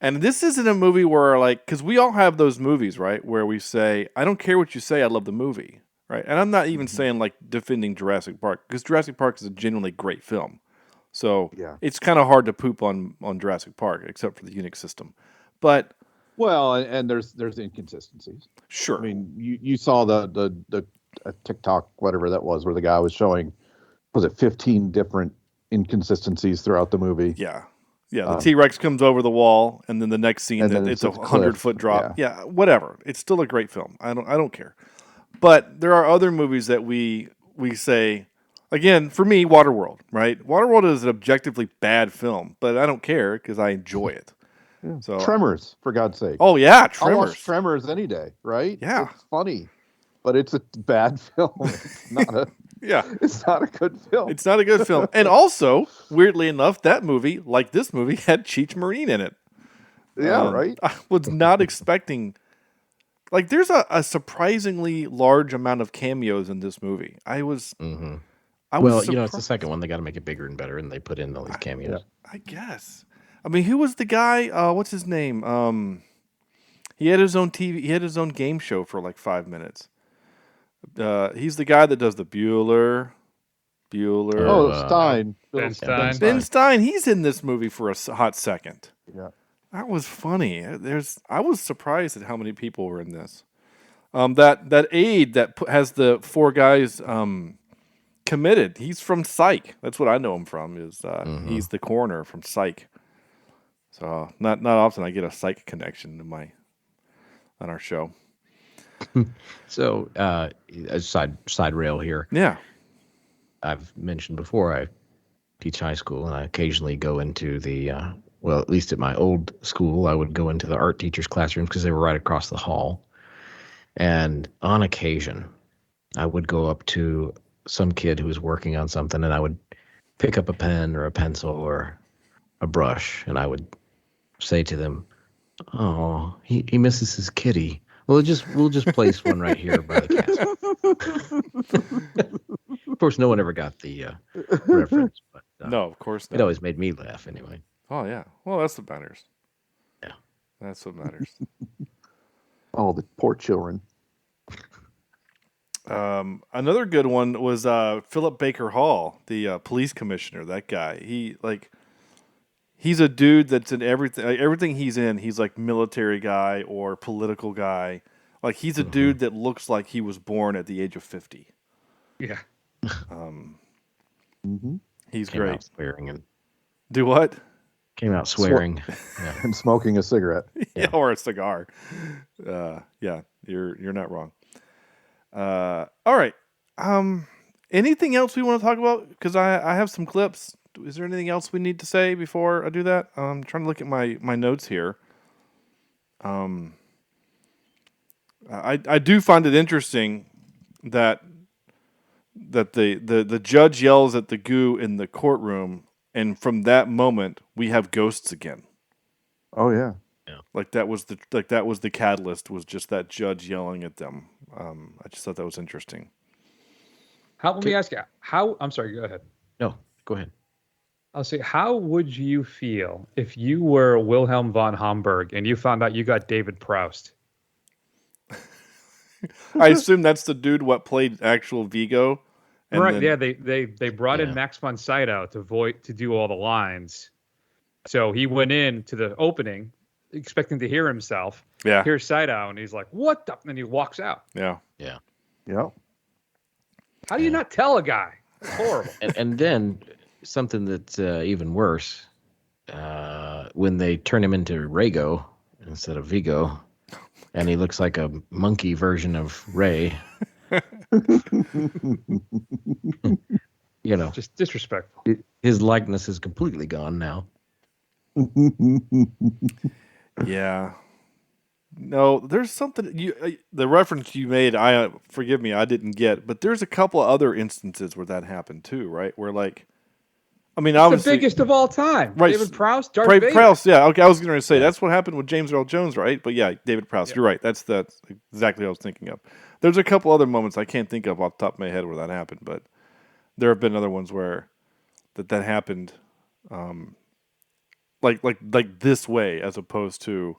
And this isn't a movie where, because we all have those movies, right? Where we say, I don't care what you say, I love the movie, right? And I'm not even saying, defending Jurassic Park, because Jurassic Park is a genuinely great film. So it's kind of hard to poop on Jurassic Park, except for the Unix system. But well, and there's inconsistencies. Sure. I mean, you saw the TikTok, whatever that was, where the guy was showing, 15 different inconsistencies throughout the movie. Yeah. Yeah, the T-Rex comes over the wall, and then the next scene, it's a 100-foot drop. Yeah, whatever. It's still a great film. I don't care. But there are other movies that we say, again, for me, Waterworld, right? Waterworld is an objectively bad film, but I don't care because I enjoy it. Yeah. So Tremors, for God's sake. Oh yeah, Tremors. I'll watch Tremors any day, right? Yeah, it's funny, but it's a bad film. It's not a. It's not a good film. It's not a good film. And also, weirdly enough, that movie, like this movie, had Cheech Marin in it. Yeah, right? I was not expecting... there's a surprisingly large amount of cameos in this movie. I was it's the second one. They got to make it bigger and better, and they put in all these cameos. I guess. I mean, who was the guy? What's his name? He had his own TV. He had his own game show for 5 minutes. He's the guy that does the Bueller. Stein. Ben Stein. He's in this movie for a hot second. Yeah, that was funny. I was surprised at how many people were in this. That aide that has the four guys committed. He's from Psych. That's what I know him from. He's the coroner from Psych. So not often I get a Psych connection on our show. So, a side rail here. Yeah. I've mentioned before, I teach high school, and I occasionally go into the, at least at my old school, I would go into the art teachers' classrooms because they were right across the hall. And on occasion, I would go up to some kid who was working on something, and I would pick up a pen or a pencil or a brush, and I would say to them, "Oh, he misses his kitty. We'll just place one right here by the castle. Of course, no one ever got the reference, but No, of course not. it always made me laugh anyway. Oh yeah. Well, that's what matters. Yeah. That's what matters. Oh, the poor children. Another good one was Philip Baker Hall, the police commissioner. That guy, he's a dude that's in everything. Like, everything he's in, he's like military guy or political guy. Like he's a dude that looks like he was born at the age of 50. Yeah. He's Came great. out swearing and Do what? came out swearing. Yeah. And smoking a cigarette. Yeah, or a cigar. Yeah, you're not wrong. All right. Anything else we want to talk about? Because I have some clips. Is there anything else we need to say before I do that? I'm trying to look at my notes here. I do find it interesting that the judge yells at the goo in the courtroom, and from that moment we have ghosts again. Oh yeah. Like that was the catalyst, was just that judge yelling at them. I just thought that was interesting. Let me ask you. I'm sorry. Go ahead. No, go ahead. I'll say, how would you feel if you were Wilhelm von Homburg and you found out you got David Proust? I assume that's the dude what played actual Vigo. And Right. then- Yeah. They brought in Yeah. Max von Sydow to do all the lines. So he went in to the opening expecting to hear himself. Yeah. Here's Sydow, and he's like, "What?" And he walks out. Yeah. Yeah. Yeah. How do you not tell a guy? It's horrible. And then something that's even worse, when they turn him into Rago instead of Vigo, and he looks like a monkey version of Ray. Just disrespectful. His likeness is completely gone now. Yeah. No, there's something the reference you made. Forgive me, I didn't get, but there's a couple of other instances where that happened too, right? Where The obviously, biggest of all time. Right. David Proust, Darth Vader. Proust. Yeah, okay. I was going to say that's what happened with James Earl Jones, right? But yeah, David Proust. You're right. That's exactly what I was thinking of. There's a couple other moments I can't think of off the top of my head where that happened, but there have been other ones where that happened, like this way as opposed to,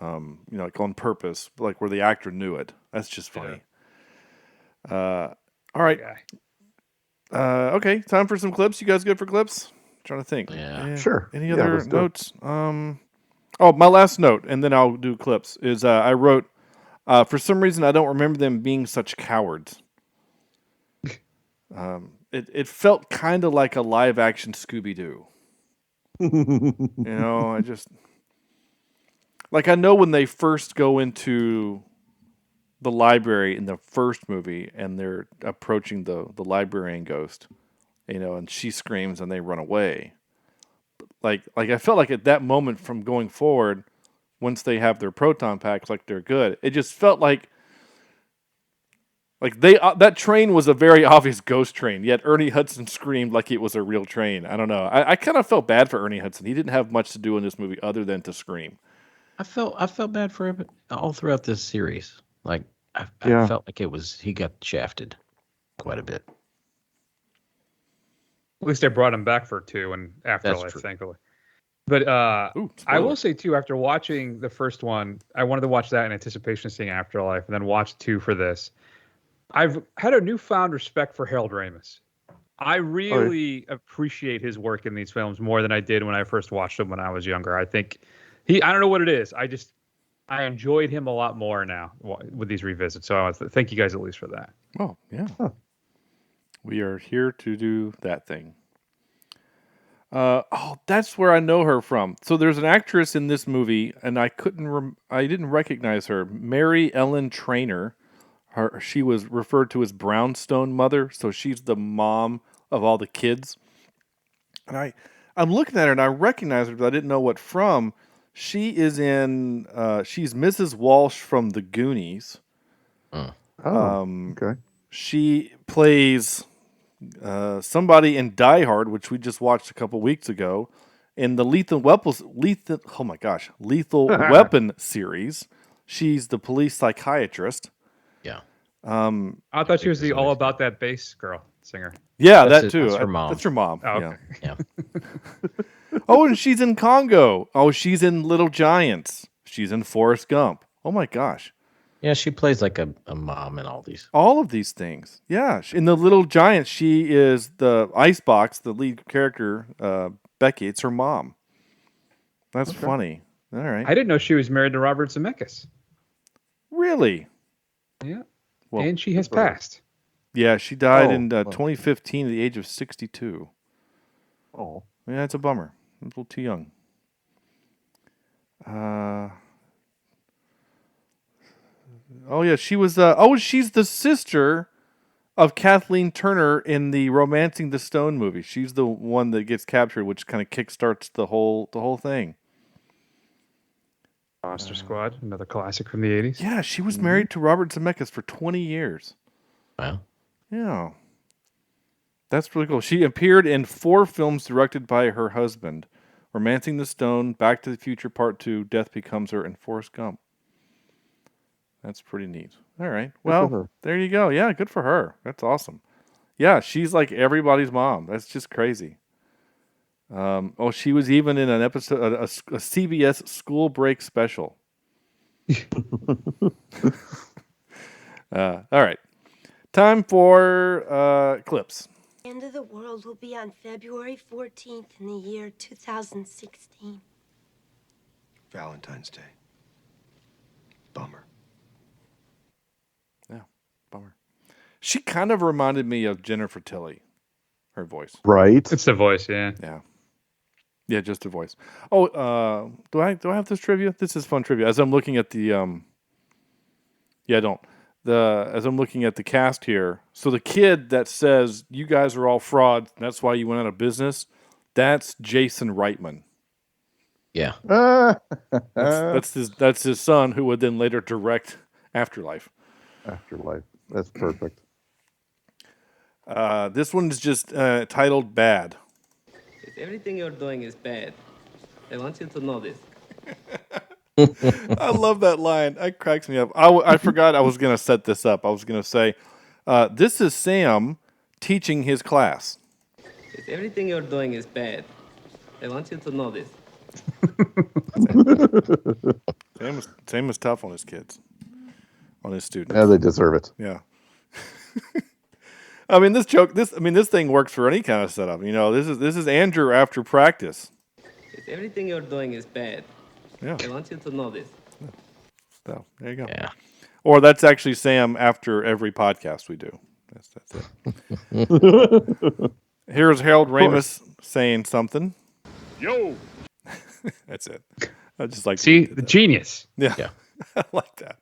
like on purpose, like where the actor knew it. That's just funny. All right. Okay. Time for some clips. You guys good for clips? Trying to think. Yeah. Sure. Any Yeah, other let's do it. notes? My last note, and then I'll do clips, is I wrote, for some reason, I don't remember them being such cowards. It felt kind of like a live-action Scooby-Doo. I just... I know when they first go into the library in the first movie, and they're approaching the librarian ghost, and she screams and they run away. Like I felt like at that moment from going forward, once they have their proton packs, like they're good. It just felt like they that train was a very obvious ghost train. Yet Ernie Hudson screamed like it was a real train. I don't know. I kind of felt bad for Ernie Hudson. He didn't have much to do in this movie other than to scream. I felt bad for him all throughout this series. I Yeah. felt like he got shafted quite a bit. At least they brought him back for 2 and Afterlife, true. thankfully. But Ooh, I will spoilers. say, too, after watching the first one, I wanted to watch that in anticipation of seeing Afterlife, and then watch 2 for this. I've had a newfound respect for Harold Ramis. I really appreciate his work in these films more than I did when I first watched them when I was younger. I think I don't know what it is. I enjoyed him a lot more now with these revisits. So I want to thank you guys at least for that. Oh, yeah. We are here to do that thing. That's where I know her from. So there's an actress in this movie, and I didn't recognize her. Mary Ellen Trainor. She was referred to as Brownstone Mother, so she's the mom of all the kids. And I'm looking at her, and I recognize her, but I didn't know what from. She is in. She's Mrs. Walsh from The Goonies. Okay. She plays somebody in Die Hard, which we just watched a couple weeks ago, in the Lethal Weapon series. She's the police psychiatrist. Yeah. I thought she was the All About That Bass girl singer. Yeah, That's that too. that's her mom. That's her mom. Oh, okay. Yeah. Oh, and she's in Congo. Oh, she's in Little Giants. She's in Forrest Gump. Oh my gosh. Yeah, she plays like a mom in all these. All of these things. Yeah. In the Little Giants, she is the Icebox, the lead character, Becky. It's her mom. That's funny. All right. I didn't know she was married to Robert Zemeckis. Really? Yeah. Well, And she has passed. Yeah, she died Oh, in well. 2015 at the age of 62. Oh. Yeah, it's a bummer. A little too young. Oh yeah, she was. She's the sister of Kathleen Turner in the Romancing the Stone movie. She's the one that gets captured, which kind of kickstarts the whole thing. Monster Squad, another classic from the 80s. Yeah, she was married to Robert Zemeckis for 20 years. Wow. Yeah, that's really cool. She appeared in 4 films directed by her husband: Romancing the Stone, Back to the Future Part 2, Death Becomes Her, and Forrest Gump. That's pretty neat. All right. Well, there you go. Yeah, good for her. That's awesome. Yeah, she's like everybody's mom. That's just crazy. She was even in an episode, a CBS school break special. All right. Time for clips. End of the world will be on February 14th in the year 2016. Valentine's Day. Bummer. Yeah, bummer. She kind of reminded me of Jennifer Tilly, her voice. Right. It's the voice, yeah. Yeah. Yeah, just her voice. Oh, do I have this trivia? This is fun trivia. As I'm looking at the as I'm looking at the cast here. So the kid that says you guys are all frauds, and that's why you went out of business, that's Jason Reitman. Yeah. That's his son, who would then later direct Afterlife. Afterlife. That's perfect. This one is just titled Bad. If everything you're doing is bad, I want you to know this. I love that line. That cracks me up. I forgot I was going to set this up. I was going to say, this is Sam teaching his class. If everything you're doing is bad, I want you to know this. Sam is tough on his kids, on his students. Yeah, they deserve it. Yeah. I mean, this thing works for any kind of setup. You know, this is Andrew after practice. If everything you're doing is bad, Yeah. I want you to know this. So there you go. Yeah. Or that's actually Sam after every podcast we do. That's it. Here's Harold Ramis saying something. Yo! That's it. I just like See, the genius. Yeah. Yeah. I like that.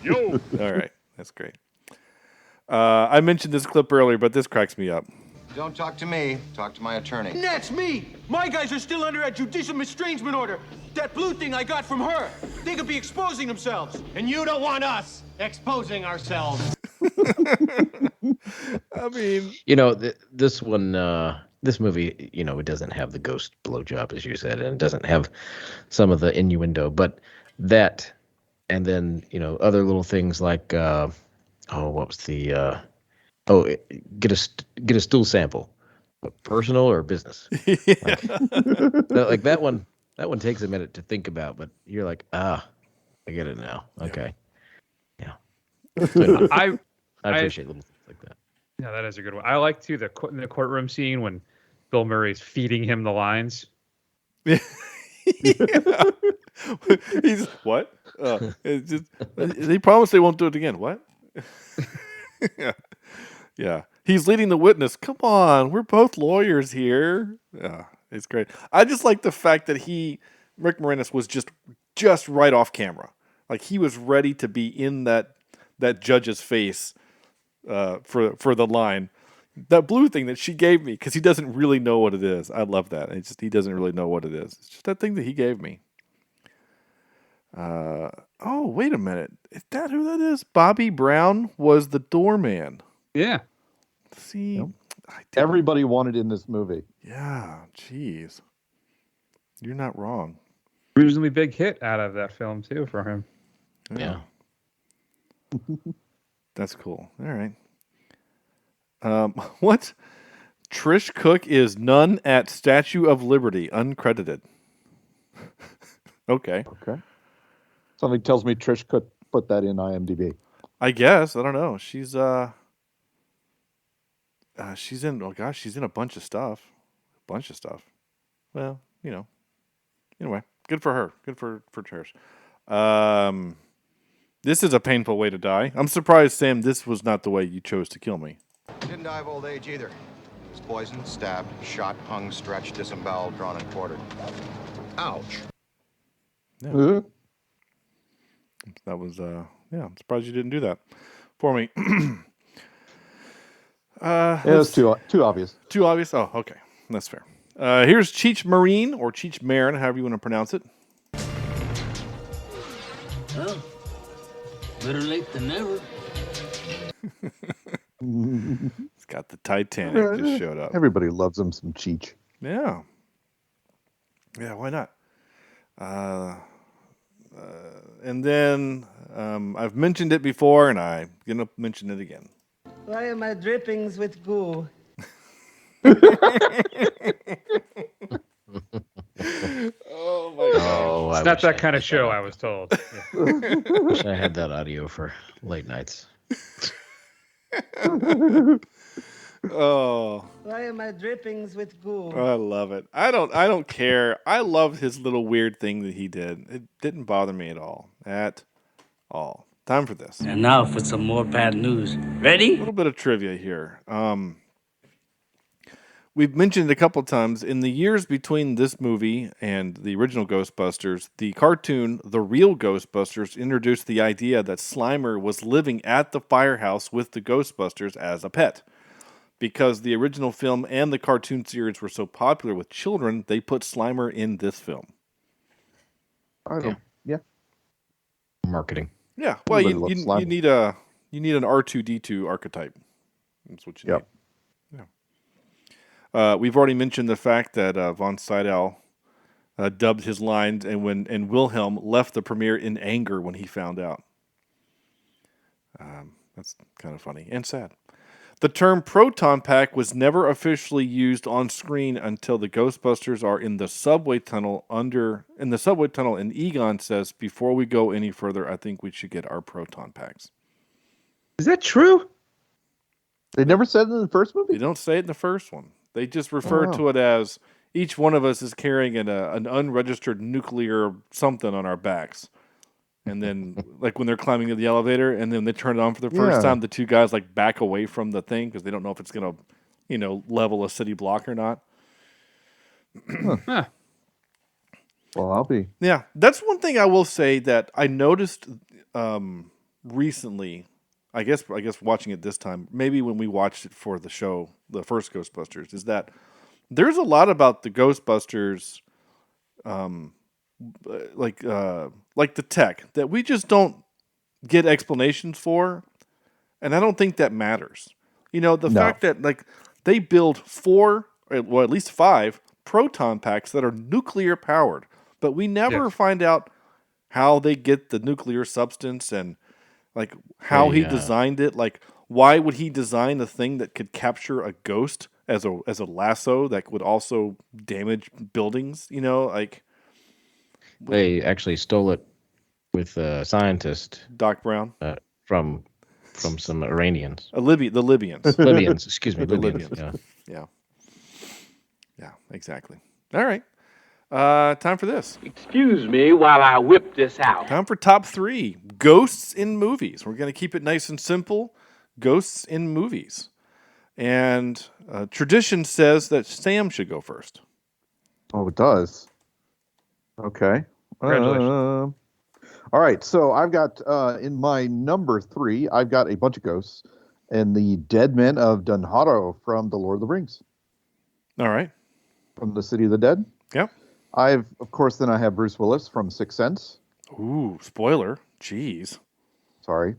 Yo! All right. That's great. I mentioned this clip earlier, but this cracks me up. Don't talk to me. Talk to my attorney. That's me. My guys are still under a judicial estrangement order. That blue thing I got from her. They could be exposing themselves. And you don't want us exposing ourselves. I mean, You know, this one, this movie, you know, it doesn't have the ghost blowjob, as you said, and it doesn't have some of the innuendo, but that, and then, you know, other little things like, what was the, get a stool sample, personal or business? Like that one takes a minute to think about, but you're like, I get it now. Okay. Yeah. I appreciate little things like that. Yeah, that is a good one. I like too the courtroom scene when Bill Murray's feeding him the lines. Yeah. He's what? It's just they promise they won't do it again. What? Yeah. He's leading the witness. Come on, we're both lawyers here. Yeah, it's great. I just like the fact that Rick Moranis was just right off camera. Like he was ready to be in that judge's face for the line. That blue thing that she gave me, because he doesn't really know what it is. I love that. He doesn't really know what it is. It's just that thing that he gave me. Oh, wait a minute. Is that who that is? Bobby Brown was the doorman. Yeah. See, Yep. Everybody wanted in this movie. Yeah, jeez. You're not wrong. Reasonably big hit out of that film too for him. Yeah. That's cool. All right. What? Trish Cook is none at Statue of Liberty, uncredited. Okay. Okay. Something tells me Trish could put that in IMDb. I guess. I don't know. She's in, she's in a bunch of stuff. Well, anyway, good for her. Good for Trish. This is a painful way to die. I'm surprised, Sam, this was not the way you chose to kill me. He didn't die of old age either. He was poisoned, stabbed, shot, hung, stretched, disemboweled, drawn, and quartered. Ouch. Yeah. That was, I'm surprised you didn't do that for me. It was too obvious. Too obvious? Oh, okay. That's fair. Here's Cheech Marine, or Cheech Marin, however you want to pronounce it. Well, better late than never. It's got the Titanic just showed up. Everybody loves him some Cheech. Yeah. Yeah, why not? And then I've mentioned it before, and I'm going to mention it again. Why are my drippings with goo? Oh my God! It's not that kind of show, I was told. Yeah. Wish I had that audio for late nights. Oh. Why are my drippings with goo? I love it. I don't care. I love his little weird thing that he did. It didn't bother me at all. At all. Time for this. And now for some more bad news. Ready? A little bit of trivia here. We've mentioned it a couple of times. In the years between this movie and the original Ghostbusters, the cartoon The Real Ghostbusters introduced the idea that Slimer was living at the firehouse with the Ghostbusters as a pet. Because the original film and the cartoon series were so popular with children, they put Slimer in this film. Yeah. Marketing. Yeah, well, you need an R2-D2 archetype. That's what you need. Yeah. We've already mentioned the fact that von Sydow dubbed his lines, and Wilhelm left the premiere in anger when he found out. That's kind of funny and sad. The term proton pack was never officially used on screen until the Ghostbusters are in the subway tunnel and Egon says, "Before we go any further, I think we should get our proton packs." Is that true? They never said it in the first movie? They don't say it in the first one. They just refer to it as each one of us is carrying an unregistered nuclear something on our backs. And then, like, when they're climbing in the elevator, and then they turn it on for the first time, the two guys, like, back away from the thing because they don't know if it's going to, level a city block or not. Well, I'll be. Yeah, that's one thing I will say that I noticed recently. I guess watching it this time, maybe when we watched it for the show, the first Ghostbusters, is that there's a lot about the Ghostbusters, like the tech that we just don't get explanations for, and I don't think that matters. The fact that like they build 4, well at least 5 proton packs that are nuclear powered, but we never find out how they get the nuclear substance and like how he designed it. Like, why would he design a thing that could capture a ghost as a lasso that would also damage buildings? Like. They actually stole it with a scientist, Doc Brown, from some Iranians. The Libyans. Libyans, excuse me, The Libyans. Yeah, exactly. All right. Time for this. Excuse me while I whip this out. Time for top 3. Ghosts in movies. We're going to keep it nice and simple. Ghosts in movies. And tradition says that Sam should go first. Oh, it does. Okay. Congratulations. All right. So I've got in my number 3, I've got a bunch of ghosts and the dead men of Dunharrow from The Lord of the Rings. All right. From the City of the Dead. Yep. I have Bruce Willis from Sixth Sense. Ooh, spoiler. Jeez. Sorry.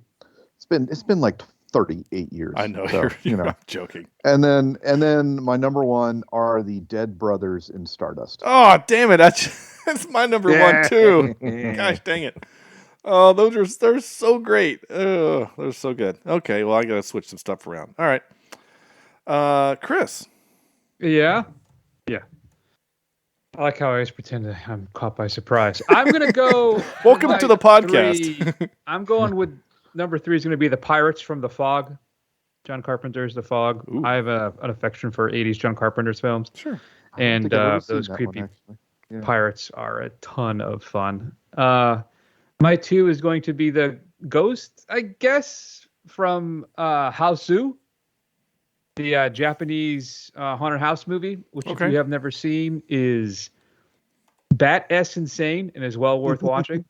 It's been like 38 years. I know, so, you're joking. And then my number 1 are the Dead Brothers in Stardust. Oh, damn it. That's my number 1 too. Gosh, dang it. Oh, they're so great. They're so good. Okay, well I gotta switch some stuff around. All right, Chris. Yeah. I like how I always pretend I'm caught by surprise. I'm gonna go. Welcome to the podcast. I'm going with number 3 is going to be The Pirates from the Fog. John Carpenter's The Fog. Ooh. I have an affection for 80s John Carpenter's films. Sure. And those creepy pirates are a ton of fun. My 2 is going to be The Ghost, I guess, from Houseu, the Japanese haunted house movie, which if you have never seen is bat-ass insane and is well worth watching.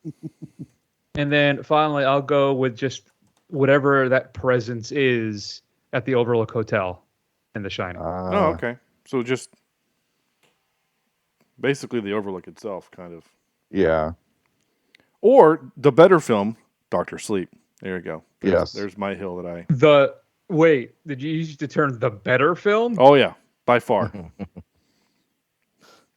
And then finally, I'll go with just whatever that presence is at the Overlook Hotel in The Shining. Oh, okay. So just basically the Overlook itself, kind of. Yeah. Or the better film, Dr. Sleep. There you go. Yes. There's my hill that I... Wait, did you use the term the better film? Oh, yeah. By far.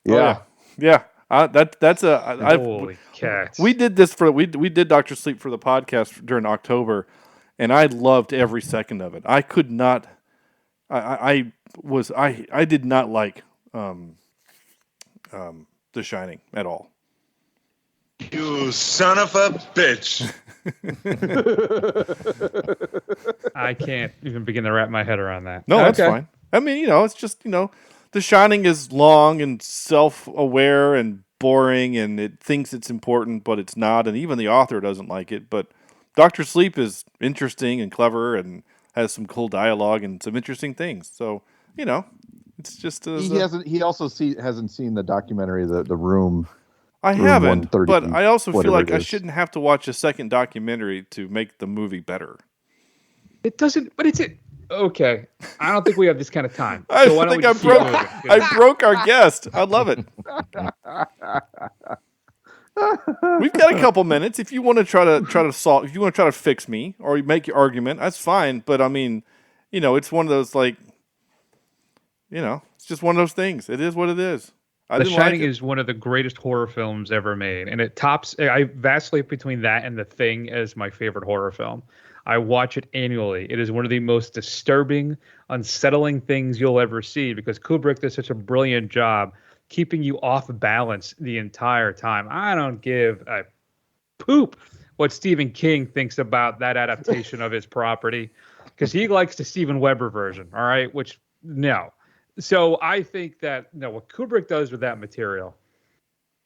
Yeah. Yeah. That's a... Holy cats. We did this for... We did Dr. Sleep for the podcast during October, and I loved every second of it. I could not... I did not like The Shining at all. You son of a bitch. I can't even begin to wrap my head around that. No, that's fine. I mean, it's just, The Shining is long and self-aware and boring, and it thinks it's important, but it's not, and even the author doesn't like it. But Dr. Sleep is interesting and clever and has some cool dialogue and some interesting things. So, it's just... He also hasn't seen the documentary, The Room. I haven't, but I also feel like I shouldn't have to watch a second documentary to make the movie better. It doesn't, but it's it. Okay, I don't think we have this kind of time. I think I broke our guest. I love it. We've got a couple minutes. If you want to try to solve, if you want to try to fix me or make your argument, that's fine. But I mean, it's one of those it's just one of those things. It is what it is. The Shining is one of the greatest horror films ever made, and it tops. I vacillate between that and The Thing as my favorite horror film. I watch it annually. It is one of the most disturbing, unsettling things you'll ever see because Kubrick does such a brilliant job keeping you off balance the entire time. I don't give a poop what Stephen King thinks about that adaptation of his property because he likes the Steven Weber version, all right? Which, no. So I think that what Kubrick does with that material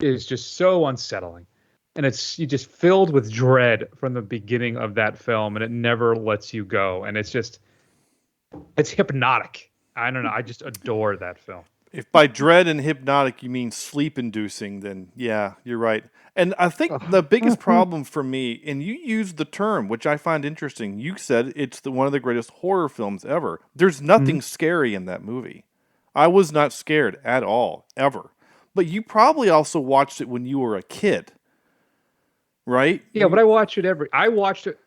is just so unsettling. And it's just filled with dread from the beginning of that film, and it never lets you go. And it's hypnotic. I don't know. I just adore that film. If by dread and hypnotic you mean sleep-inducing, then yeah, you're right. And I think the biggest problem for me, and you used the term, which I find interesting, you said it's one of the greatest horror films ever. There's nothing scary in that movie. I was not scared at all, ever. But you probably also watched it when you were a kid, right? Yeah, but I watched it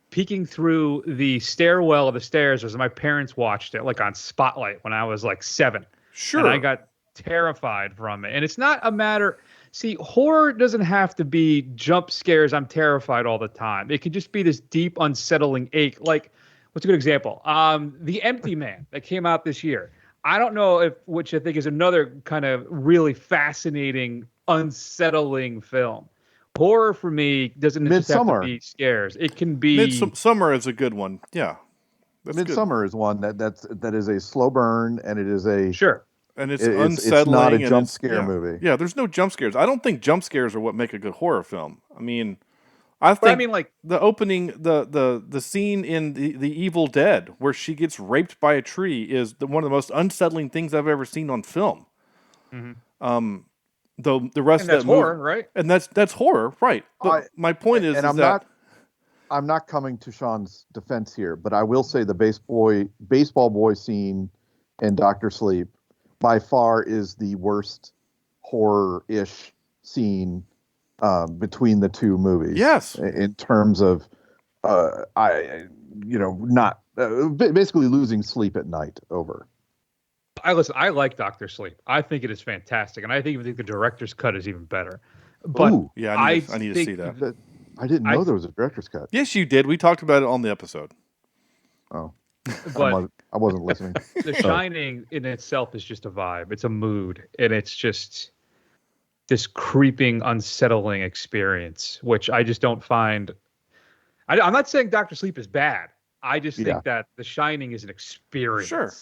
peeking through the stairwell of the stairs as my parents watched it, like on Spotlight when I was like 7. Sure. And I got terrified from it. And it's not a matter... See, horror doesn't have to be jump scares, I'm terrified all the time. It can just be this deep, unsettling ache. Like, what's a good example? The Empty Man that came out this year. I don't know which I think is another kind of really fascinating, unsettling film. Horror for me doesn't just have to be scares. It can be Midsummer is a good one. Yeah, Midsummer is one that is a slow burn, and it is a and it's unsettling. It's not a jump scare movie. Yeah, there's no jump scares. I don't think jump scares are what make a good horror film. I mean, like the opening, the scene in the Evil Dead where she gets raped by a tree is one of the most unsettling things I've ever seen on film. Mm-hmm. Though the rest and of that's that movie, horror, right? And that's horror, right? But my point is, I'm not coming to Sean's defense here, but I will say the baseball boy scene in Dr. Sleep by far is the worst horror-ish scene between the two movies. Yes, in terms of not basically losing sleep at night over. I like Dr. Sleep. I think it is fantastic, and I think the director's cut is even better. But I need to see that. I didn't know there was a director's cut. Yes, you did. We talked about it on the episode. Oh, But I wasn't listening. The Shining in itself is just a vibe. It's a mood, and it's just this creeping, unsettling experience, which I just don't find. I'm not saying Dr. Sleep is bad. I just think that The Shining is an experience. Sure.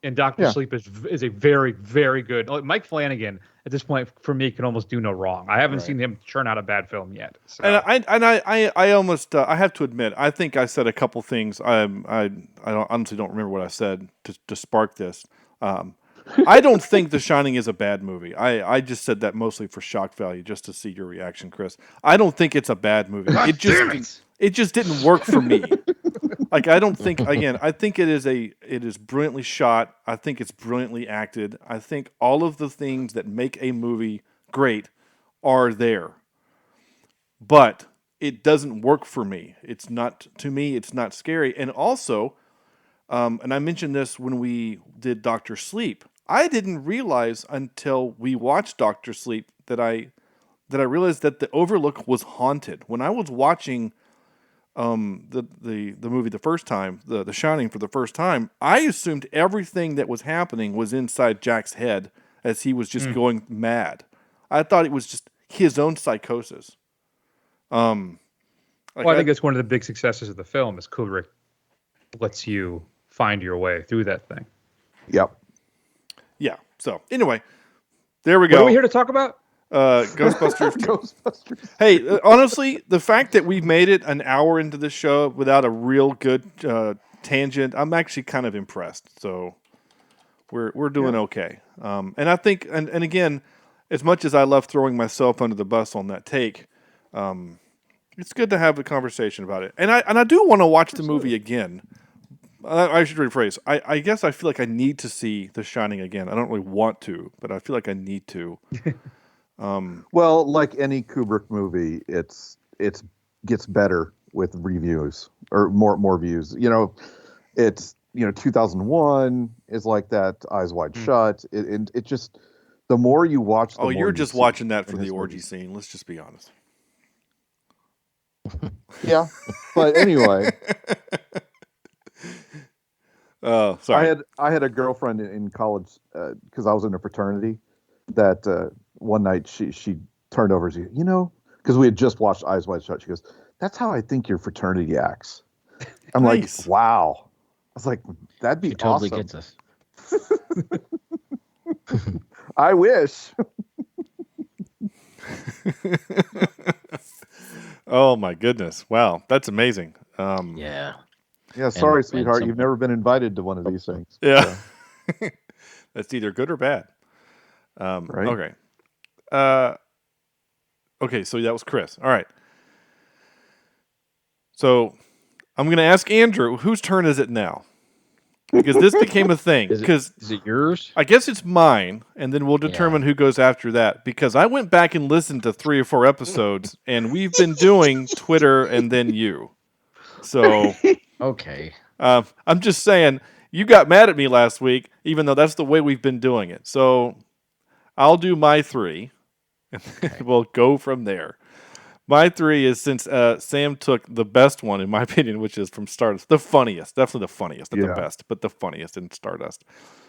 And Dr. Sleep is a very, very good. Mike Flanagan at this point for me can almost do no wrong. I haven't seen him churn out a bad film yet. So. And I almost I have to admit, I think I said a couple things. Honestly don't remember what I said to spark this. I don't think The Shining is a bad movie. I just said that mostly for shock value, just to see your reaction, Chris. I don't think it's a bad movie. It just didn't work for me. Like, I don't think, again, I think it is brilliantly shot. I think it's brilliantly acted. I think all of the things that make a movie great are there. But it doesn't work for me. It's not scary. And also, and I mentioned this when we did Dr. Sleep, I didn't realize until we watched Dr. Sleep that I realized that the Overlook was haunted. When I was watching the movie the first time, the Shining for the first time, I assumed everything that was happening was inside Jack's head as he was just going mad. I thought it was just his own psychosis. I think it's one of the big successes of the film is Kubrick lets you find your way through that thing. Yep. Yeah. So anyway, there we go. What are we here to talk about? Ghostbusters. Ghostbusters. Hey, honestly, the fact that we've made it an hour into this show without a real good tangent, I'm actually kind of impressed. So we're doing okay. And I think, and again, as much as I love throwing myself under the bus on that take, it's good to have a conversation about it. And I do want to watch the movie again. I should rephrase. I guess I feel like I need to see The Shining again. I don't really want to, but I feel like I need to. Well, like any Kubrick movie, it's gets better with reviews or more views. It's 2001 is like that. Eyes Wide Shut. It just the more you watch. The more you're just watching that for the orgy scene. Let's just be honest. Yeah, but anyway. Oh, sorry. I had a girlfriend in college because I was in a fraternity that one night she turned over and because we had just watched Eyes Wide Shut. She goes, "That's how I think your fraternity acts." I'm Nice. like, "Wow." I was like, "That'd be She totally awesome." gets us. I wish. Oh my goodness! Wow, that's amazing. Yeah. Yeah, sorry, And sweetheart. some- You've never been invited to one of these things. Yeah. That's either good or bad. Right. Okay. Okay, so that was Chris. All right. So I'm going to ask Andrew, whose turn is it now? Because this became a thing. Is it yours? I guess it's mine, and then we'll determine who goes after that. Because I went back and listened to 3 or 4 episodes, and we've been doing Twitter and then you. So... Okay. I'm just saying, you got mad at me last week, even though that's the way we've been doing it. So I'll do my 3, and we'll go from there. My 3 is since Sam took the best one, in my opinion, which is from Stardust. The funniest. Definitely the funniest. Not the best, but the funniest in Stardust.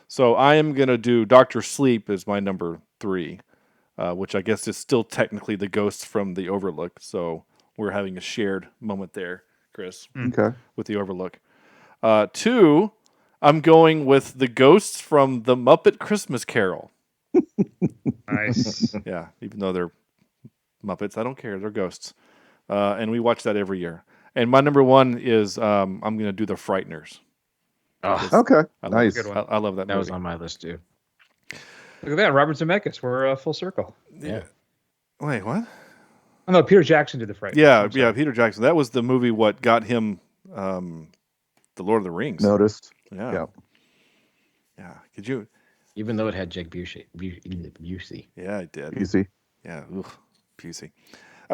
So I am going to do Dr. Sleep as my number 3, which I guess is still technically the ghosts from the Overlook. So we're having a shared moment there, Chris. Okay. With the Overlook. 2, I'm going with the ghosts from the Muppet Christmas Carol. Nice. Yeah, even though they're Muppets, I don't care. They're ghosts. And we watch that every year. And my number 1 is I'm going to do The Frighteners. Okay. Nice. I love that movie. That was on my list too. Look at that, Robert Zemeckis. We're full circle. Yeah. Wait, what? Oh, no, Peter Jackson did The Frighteners. Yeah, Peter Jackson. That was the movie what got him the Lord of the Rings. Noticed. Yeah. Yeah. Could you? Even though it had Jake Busey. Yeah, it did. Busey. Yeah. Busey.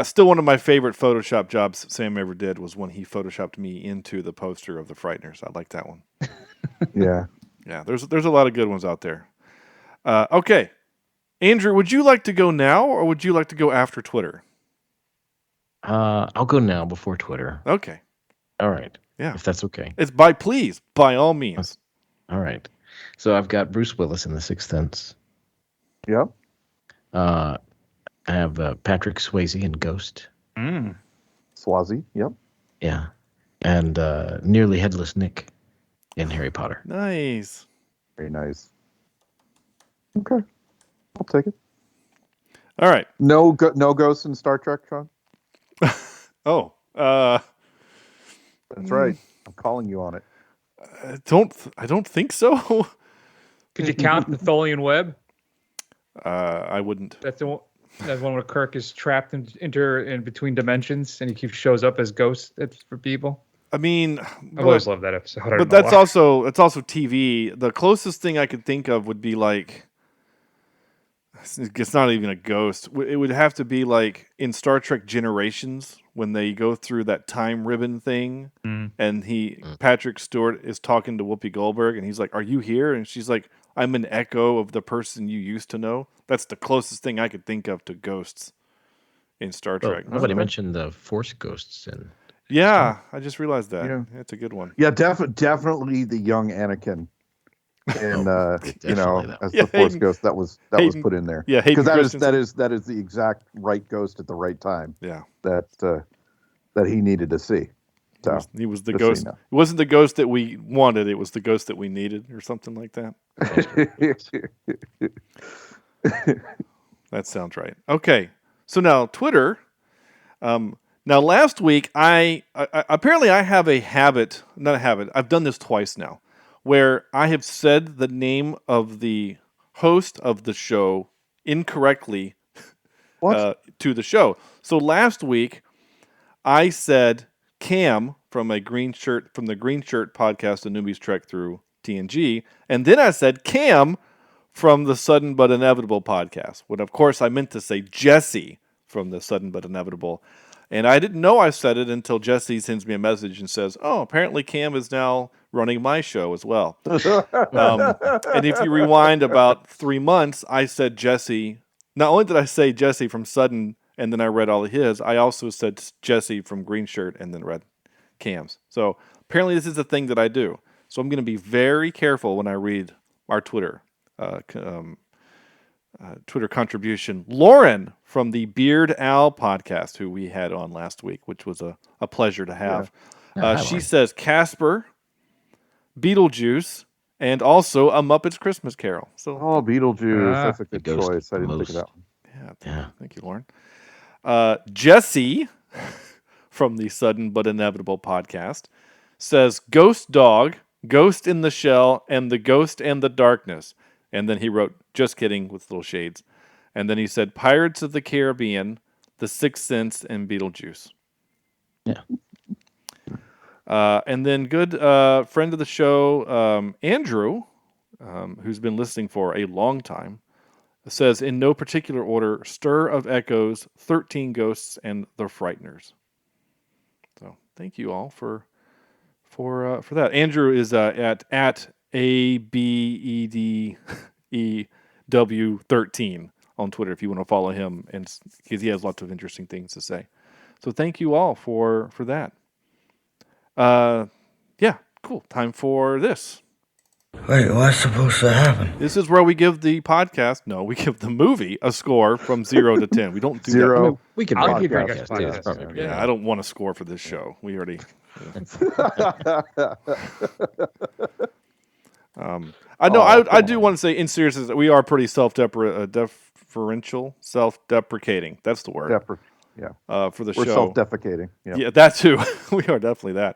Still one of my favorite Photoshop jobs Sam ever did was when he Photoshopped me into the poster of The Frighteners. I like that one. Yeah. Yeah. There's a lot of good ones out there. Okay. Andrew, would you like to go now or would you like to go after Twitter? I'll go now before Twitter. Okay. All right. Yeah. If that's okay. It's please, by all means. All right. So I've got Bruce Willis in The Sixth Sense. Yep. I have Patrick Swayze in Ghost. Swazi. Yep. Yeah. And Nearly Headless Nick in Harry Potter. Nice. Very nice. Okay. I'll take it. All right. No ghosts in Star Trek, Sean? Oh. That's right. I'm calling you on it. I don't think so. Could you count the Tholian web? I wouldn't. That's the one. That's one where Kirk is trapped in between dimensions, and he shows up as ghosts for people. I mean, I've always loved that episode. But that's also TV. The closest thing I could think of would be like, it's not even a ghost. It would have to be like in Star Trek Generations when they go through that time ribbon thing, and Patrick Stewart is talking to Whoopi Goldberg, and he's like, "Are you here?" And she's like, "I'm an echo of the person you used to know." That's the closest thing I could think of to ghosts in Star Trek. Nobody mentioned the Force ghosts in. Yeah, I just realized that. Yeah. That's a good one. Yeah, definitely the young Anakin, and as the Force Hayden, ghost that was put in there. Yeah, because that is the exact right ghost at the right time. Yeah, that he needed to see. So he was the ghost. It wasn't the ghost that we wanted. It was the ghost that we needed, or something like that. That sounds right. Okay, so now Twitter. Now last week I apparently I have a habit, not a habit. I've done this twice now, where I have said the name of the host of the show incorrectly to the show. So last week I said Cam from the Green Shirt podcast, The Newbies Trek Through TNG, and then I said Cam from the Sudden But Inevitable podcast, when of course I meant to say Jesse from the Sudden But Inevitable. And I didn't know I said it until Jesse sends me a message and says, "Oh, apparently Cam is now running my show as well." And if you rewind about 3 months, I said Jesse. Not only did I say Jesse from Sudden, and then I read all of his, I also said Jesse from Green Shirt and then read Cam's. So apparently this is a thing that I do. So I'm going to be very careful when I read our Twitter contribution. Lauren from the Beard Owl podcast, who we had on last week, which was a pleasure to have. She says Casper, Beetlejuice, and also A Muppet's Christmas Carol. So, Beetlejuice. That's a good choice. I didn't think of that one. Yeah. Thank you, Lauren. Jesse from the Sudden But Inevitable podcast says Ghost Dog, Ghost in the Shell, and the Ghost and the Darkness. And then he wrote, "Just kidding," with little shades. And then he said Pirates of the Caribbean, The Sixth Sense, and Beetlejuice. Yeah. And then good friend of the show, Andrew, who's been listening for a long time, says, in no particular order, Stir of Echoes, 13 Ghosts, and The Frighteners. So thank you all for that. Andrew is at ABEDEW13 on Twitter if you want to follow him, and because he has lots of interesting things to say. So thank you all for that. Yeah, cool. Time for this. Wait, what's supposed to happen? This is where we give the movie a score from 0 to 10. We don't do 0. that. I mean, we can I'll give you podcast. Yeah, I don't want a score for this show. We already. I know. I do want to say, in seriousness, we are pretty self-deprecating. That's the word. For the We're show. We're self-defecating. Yeah, that too. We are definitely that.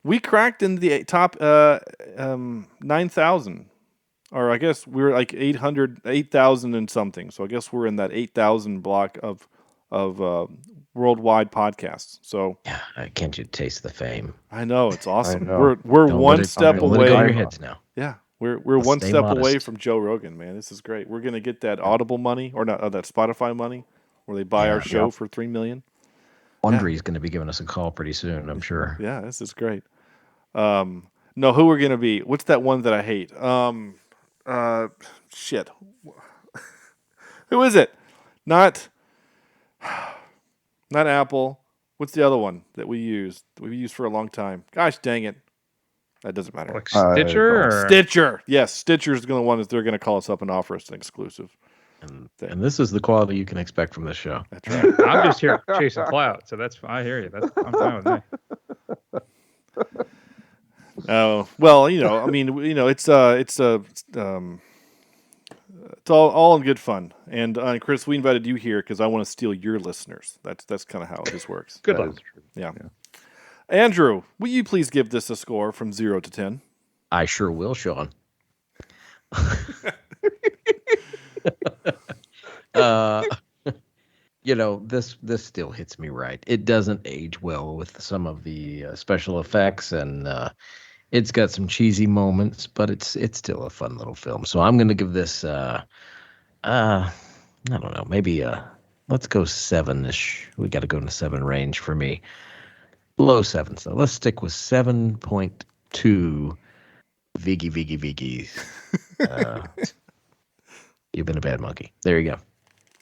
We cracked in the top 9,000, or I guess we were like 8,000 and something. So I guess we're in that 8,000 block of worldwide podcasts. So yeah, can't you taste the fame? I know, it's awesome. We're one step away. Your heads now. Yeah, we're one step away from Joe Rogan, man. This is great. We're gonna get that Audible money, or not that Spotify money, where they buy our show for $3 million. Wondery's going to be giving us a call pretty soon, I'm sure. Yeah, this is great. No, who we're gonna be? What's that one that I hate? Shit. Who is it? Not. Not Apple. What's the other one that we used? That we've used for a long time. Gosh dang it. That doesn't matter. Like Stitcher? Stitcher. Yes, Stitcher's going to one that they're going to call us up and offer us an exclusive. And this is the quality you can expect from this show. That's right. I'm just here chasing clout, so I hear you. I'm fine with me. Oh well, I mean, it's all in good fun. And Chris, we invited you here because I want to steal your listeners. That's kind of how this works. Good luck. Yeah. Andrew, will you please give this a score from 0 to 10? I sure will, Sean. This still hits me right. It doesn't age well with some of the special effects, and it's got some cheesy moments, but it's still a fun little film. So I'm going to give this I don't know, maybe let's go 7-ish. We got to go in the 7 range for me. Low 7s, so let's stick with 7.2 Viggies. You've been a bad monkey. There you go.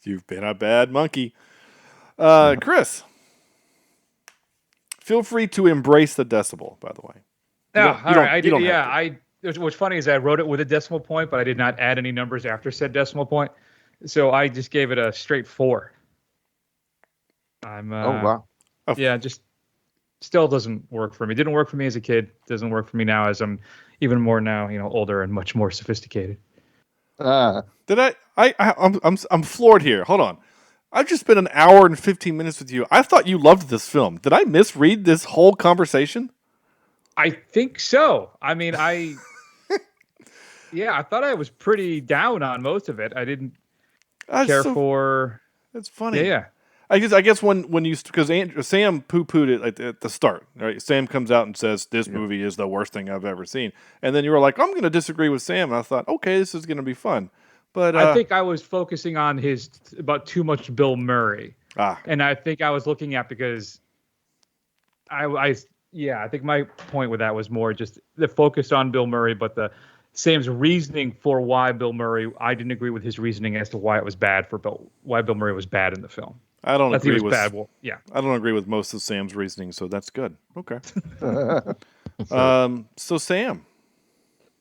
You've been a bad monkey. Chris, feel free to embrace the decibel, by the way. What's funny is I wrote it with a decimal point, but I did not add any numbers after said decimal point. So I just gave it a straight 4. Oh, wow. Yeah, just still doesn't work for me. Didn't work for me as a kid. Doesn't work for me now as I'm even more now, older and much more sophisticated. I'm floored here. Hold on. I've just spent an hour and 15 minutes with you. I thought you loved this film. Did I misread this whole conversation? I think so. I mean, I thought I was pretty down on most of it. I didn't care for. That's funny. Yeah. I guess when you, because Sam poo-pooed it at the start, right? Sam comes out and says this movie is the worst thing I've ever seen, and then you were like, I'm going to disagree with Sam. And I thought, okay, this is going to be fun, but I think I was focusing on about too much Bill Murray, and I think I was looking at because I think my point with that was more just the focus on Bill Murray, but Sam's reasoning for why Bill Murray, I didn't agree with his reasoning as to why it was bad why Bill Murray was bad in the film. I don't agree with bad. Well, yeah. I don't agree with most of Sam's reasoning, so that's good. Okay. So Sam.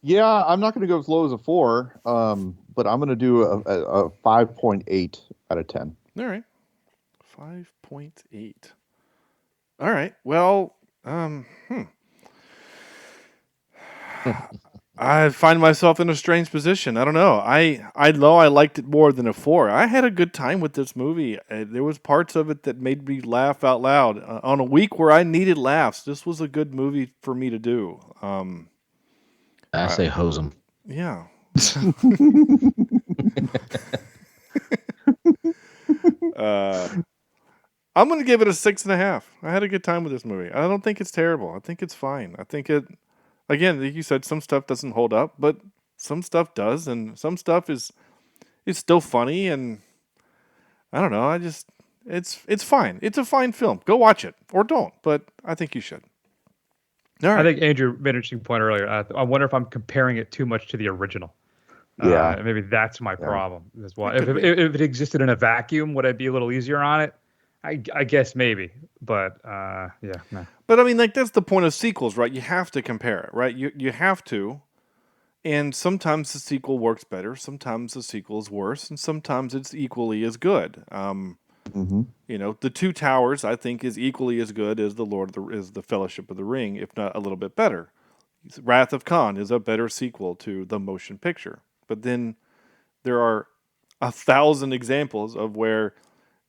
Yeah, I'm not going to go as low as a 4, but I'm going to do a 5.8 out of 10. All right. 5.8. All right. Well, I find myself in a strange position. I don't know. I know I liked it more than a 4. I had a good time with this movie. There was parts of it that made me laugh out loud. On a week where I needed laughs, this was a good movie for me to do. I say hose 'em. Yeah. I'm going to give it a 6.5. I had a good time with this movie. I don't think it's terrible. I think it's fine. I think it... Again, like you said, some stuff doesn't hold up, but some stuff does, and some stuff is still funny, and I don't know. It's fine. It's a fine film. Go watch it, or don't, but I think you should. All right. I think Andrew made an interesting point earlier. I wonder if I'm comparing it too much to the original. Yeah. Maybe that's my problem. That's why. If it existed in a vacuum, would I be a little easier on it? I guess maybe, but yeah. No. But I mean, like, that's the point of sequels, right? You have to compare it, right? You have to, and sometimes the sequel works better, sometimes the sequel is worse, and sometimes it's equally as good. The Two Towers, I think, is equally as good as the Fellowship of the Ring, if not a little bit better. Wrath of Khan is a better sequel to the motion picture, but then there are 1,000 examples of where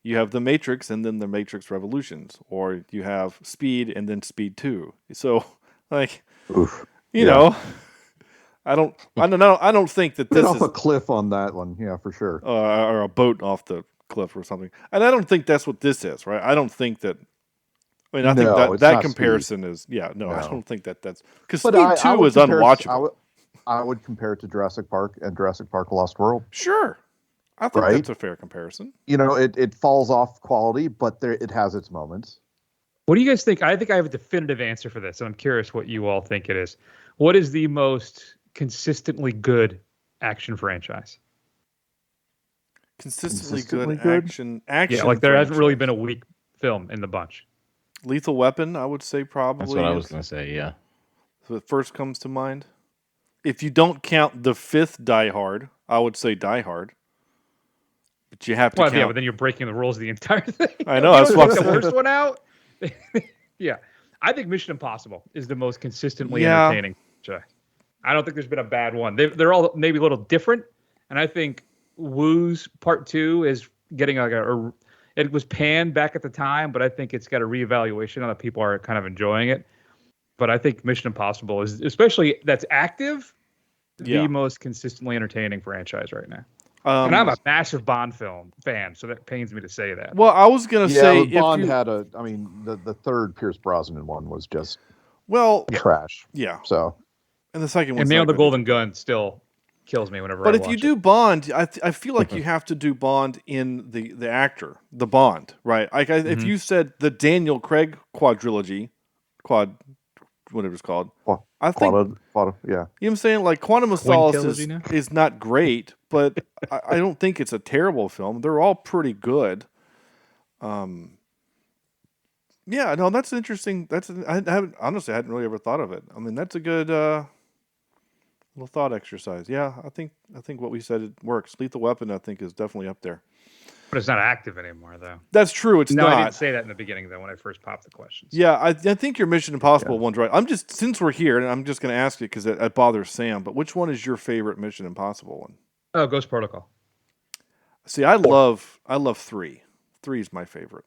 you have The Matrix and then The Matrix Revolutions, or you have Speed and then Speed 2. So, like, you know, I don't think that this off is a cliff on that one. Yeah, for sure. Or a boat off the cliff or something. And I don't think that's what this is, right? I don't think that. I mean, I think that comparison Speed. Is I don't think that's because Speed 2 is unwatchable. I would compare it to Jurassic Park and Jurassic Park: Lost World. Sure. I think that's a fair comparison. It falls off quality, but it has its moments. What do you guys think? I think I have a definitive answer for this, and I'm curious what you all think it is. What is the most consistently good action franchise? Consistently good action. Yeah, like there hasn't really been a weak film in the bunch. Lethal Weapon, I would say probably. That's what I was going to say, yeah. So it first comes to mind. If you don't count the fifth Die Hard, I would say Die Hard. But you have to count. Yeah, but then you're breaking the rules of the entire thing. I know. That's what the worst one out. Yeah. I think Mission Impossible is the most consistently entertaining. I don't think there's been a bad one. They're all maybe a little different. And I think Woo's Part 2 is getting it was panned back at the time, but I think it's got a reevaluation now that people are kind of enjoying it. But I think Mission Impossible is, especially that's active, the most consistently entertaining franchise right now. And I'm a massive Bond film fan, so that pains me to say that. Well, I was going to say... Bond had the third Pierce Brosnan one was just trash. Yeah. So, and the second one... And Nail the Golden Gun still kills me whenever I watch it. But if you do Bond, I feel like you have to do Bond in the actor, the Bond, right? If you said the Daniel Craig quadrilogy, whatever it's called, I think... yeah. You know what I'm saying? Like, Quantum of Solace is not great, but I don't think it's a terrible film. They're all pretty good. Yeah, no, that's interesting. Honestly, I hadn't really ever thought of it. I mean, that's a good little thought exercise. Yeah, I think what we said, it works. Lethal Weapon, I think, is definitely up there. But it's not active anymore, though. That's true. It's not. No, I didn't say that in the beginning, though, when I first popped the questions. Yeah, I think your Mission Impossible one's right. Since we're here, and I'm just going to ask you because it bothers Sam, but which one is your favorite Mission Impossible one? Oh, Ghost Protocol. See, I love 3. 3 is my favorite.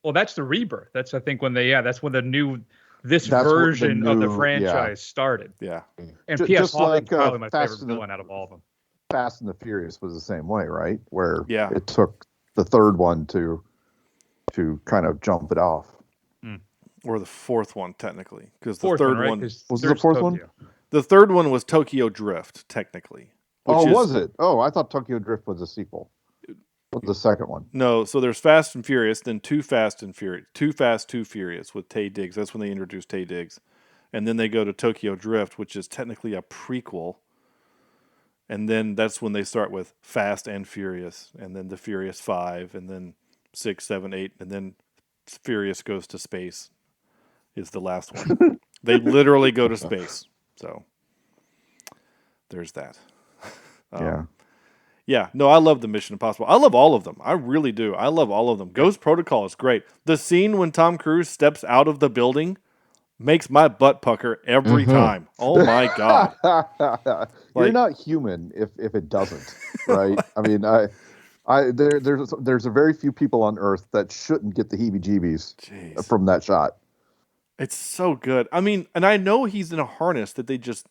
Well, that's the rebirth. That's, I think, that's when this version of the franchise started. Yeah. And just P.S. like probably my favorite villain out of all of them. Fast and the Furious was the same way, right? Where it took the third one to kind of jump it off. Or the fourth one, technically. Because the Fourth third one, right? one... Was it the fourth one? The third one was Tokyo Drift, technically. Was it? Oh, I thought Tokyo Drift was a sequel. The second one. No, so there's Fast and Furious, then Too Fast, Too Furious with Taye Diggs. That's when they introduced Taye Diggs. And then they go to Tokyo Drift, which is technically a prequel. And then that's when they start with Fast and Furious, and then the Furious 5, and then 6, 7, 8, and then Furious goes to space is the last one. They literally go to space. So there's that. Yeah, no, I love the Mission Impossible. I love all of them. I really do. I love all of them. Ghost Protocol is great. The scene when Tom Cruise steps out of the building makes my butt pucker every time. Oh my God. You're not human if it doesn't, right? I mean, there's a very few people on Earth that shouldn't get the heebie-jeebies from that shot. It's so good. I mean, and I know he's in a harness that they just,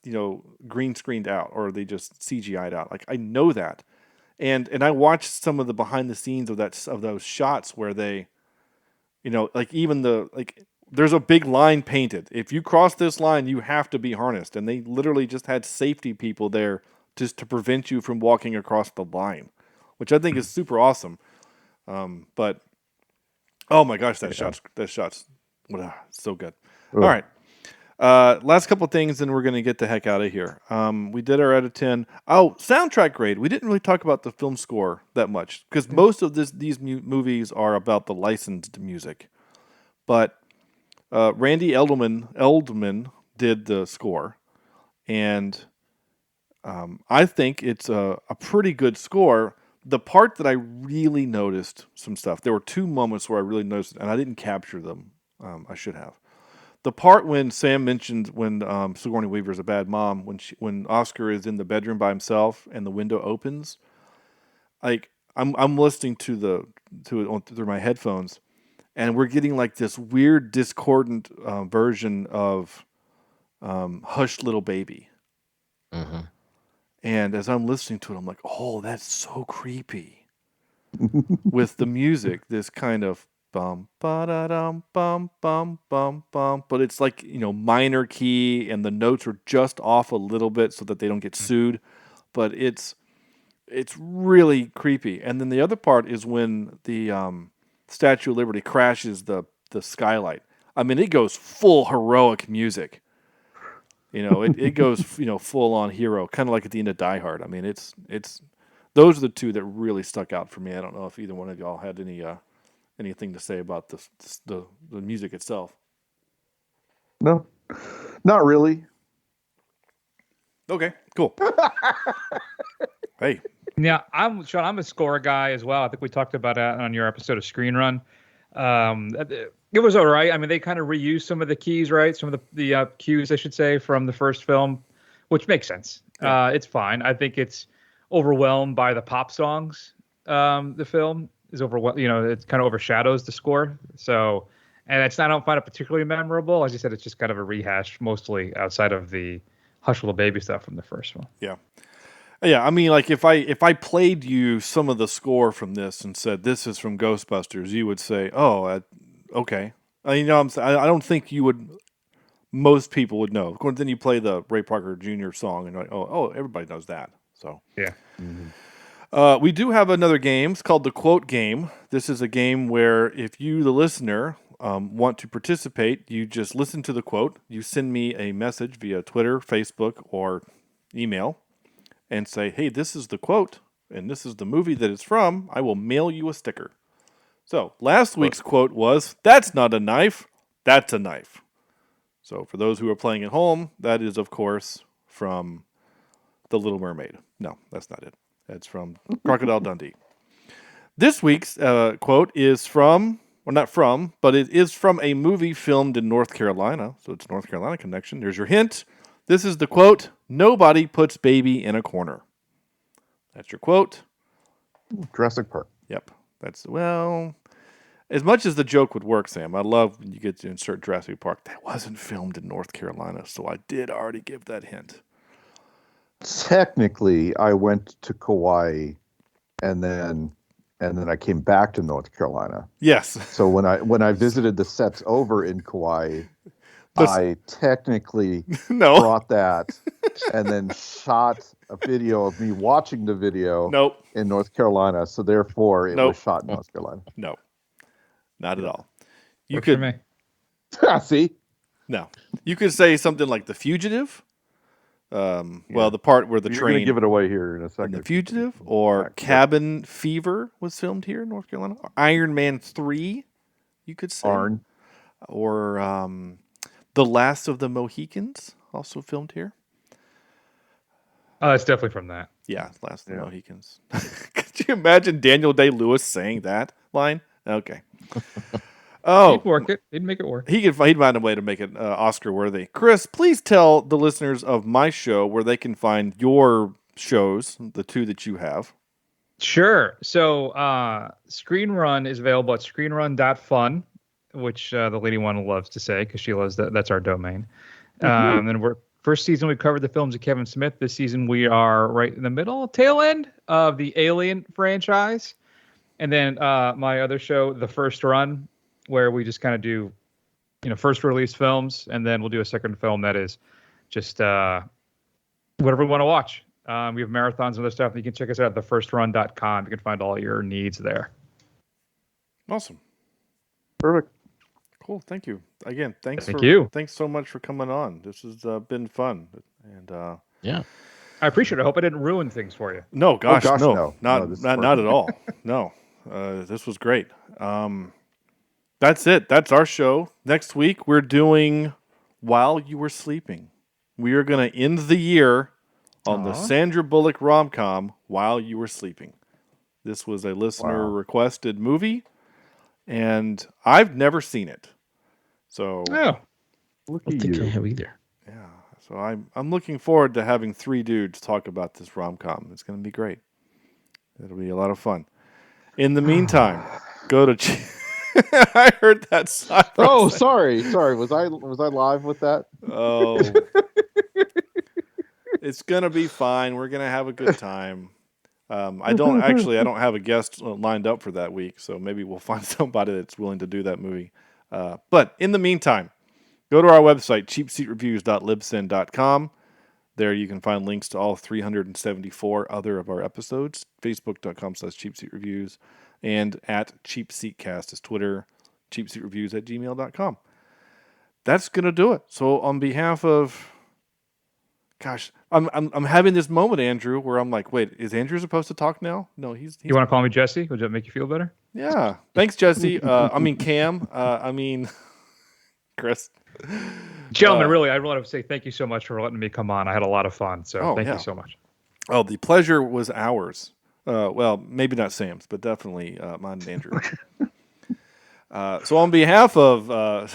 green screened out or they just CGI'd out. Like, I know that. And I watched some of the behind the scenes of those shots where they, there's a big line painted. If you cross this line, you have to be harnessed. And they literally just had safety people there just to prevent you from walking across the line, which I think is super awesome. But oh my gosh, that shot's so good. All right. Last couple of things, and we're going to get the heck out of here. We did our out of 10. Oh, soundtrack grade. We didn't really talk about the film score that much because most of these movies are about the licensed music. But Randy Eldman did the score, and I think it's a pretty good score. The part that I really noticed some stuff, there were 2 moments where I really noticed, and I didn't capture them. I should have. The part when Sam mentioned when Sigourney Weaver is a bad mom, when Oscar is in the bedroom by himself and the window opens, like I'm listening to it through my headphones, and we're getting like this weird discordant version of "Hush, Little Baby." Mm-hmm. And as I'm listening to it, I'm like, "Oh, that's so creepy." With the music, this kind of bum ba da dum bum bum bum bum, but it's like minor key, and the notes are just off a little bit so that they don't get sued. But it's really creepy. And then the other part is when the Statue of Liberty crashes the skylight. I mean, it goes full heroic music. It goes full on hero, kind of like at the end of Die Hard. I mean, it's those are the two that really stuck out for me. I don't know if either one of y'all had anything to say about the music itself. No, not really. Okay, cool. Hey. Yeah, Sean. I'm a score guy as well. I think we talked about that on your episode of Screen Run. It was all right. I mean, they kind of reused some of the keys, right? Some of the cues, I should say, from the first film, which makes sense. Yeah. It's fine. I think it's overwhelmed by the pop songs. The film is overwhelmed. It kind of overshadows the score. So, and I don't find it particularly memorable. As you said, it's just kind of a rehash, mostly outside of the Hush Little Baby stuff from the first one. Yeah. Yeah, I mean, like if I played you some of the score from this and said this is from Ghostbusters, you would say, "Oh, okay." I don't think you would. Most people would know. Of course, then you play the Ray Parker Jr. song, and oh, everybody knows that. So yeah. Mm-hmm. We do have another game. It's called the Quote Game. This is a game where if you, the listener, want to participate, you just listen to the quote. You send me a message via Twitter, Facebook, or email. And say, hey, this is the quote, and this is the movie that it's from. I will mail you a sticker. So, last week's quote was, that's not a knife, that's a knife. So, for those who are playing at home, that is, of course, from The Little Mermaid. No, that's not it. That's from Crocodile Dundee. This week's quote is from, well, not from, but it is from a movie filmed in North Carolina. So, it's North Carolina connection. There's your hint. This is the quote, nobody puts baby in a corner. That's your quote. Jurassic Park. Yep. Well, as much as the joke would work, Sam, I love when you get to insert Jurassic Park. That wasn't filmed in North Carolina, so I did already give that hint. Technically, I went to Kauai and then I came back to North Carolina. Yes. So when I visited the sets over in Kauai, I technically brought that and then shot a video of me watching the video in North Carolina. So therefore, it was shot in North Carolina. No, not at all. You Works could for me. See? No. You could say something like The Fugitive. Well, the part where the You're train... going to give it away here in a second. The Fugitive, or Cabin Fever was filmed here in North Carolina. Iron Man 3, you could say. Arn. Or... The Last of the Mohicans, also filmed here. Oh, it's definitely from that. Yeah, Last of the Mohicans. Could you imagine Daniel Day-Lewis saying that line? Okay. Oh, he'd work it. He'd make it work. He'd find a way to make it Oscar-worthy. Chris, please tell the listeners of my show where they can find your shows, the two that you have. Sure. So Screen Run is available at screenrun.fun. Which the lady one loves to say because she loves that. That's our domain. And first season we covered the films of Kevin Smith. This season we are right in the tail end of the Alien franchise. And then my other show, The First Run, where we just kind of do, first release films, and then we'll do a second film that is just whatever we want to watch. We have marathons and other stuff. You can check us out at thefirstrun.com. You can find all your needs there. Awesome. Perfect. Cool. Thank you. Again, thanks so much for coming on. This has been fun. And yeah. I appreciate it. I hope I didn't ruin things for you. No, no. Not at all. No. This was great. That's it. That's our show. Next week we're doing While You Were Sleeping. We are going to end the year on the Sandra Bullock rom-com While You Were Sleeping. This was a listener requested movie, and I've never seen it. So I don't think I have either. Yeah. So I'm looking forward to having three dudes talk about this rom-com. It's going to be great. It'll be a lot of fun. In the meantime, go to I heard that sigh. Oh, sorry. Was I live with that? Oh. It's going to be fine. We're going to have a good time. I don't have a guest lined up for that week, so maybe we'll find somebody that's willing to do that movie. But in the meantime, go to our website, cheapseatreviews.libsyn.com. There you can find links to all 374 other of our episodes. Facebook.com/cheapseatreviews and at cheapseatcast is Twitter, cheapseatreviews@gmail.com. That's going to do it. So on behalf of gosh, I'm having this moment, Andrew, where I'm like, wait, is Andrew supposed to talk now? No, he's You want to call me Jesse? Would that make you feel better? Yeah. Thanks, Jesse. Cam. Chris. Gentlemen, really, I want to say thank you so much for letting me come on. I had a lot of fun, so thank you so much. Oh, the pleasure was ours. Well, maybe not Sam's, but definitely mine and Andrew. So on behalf of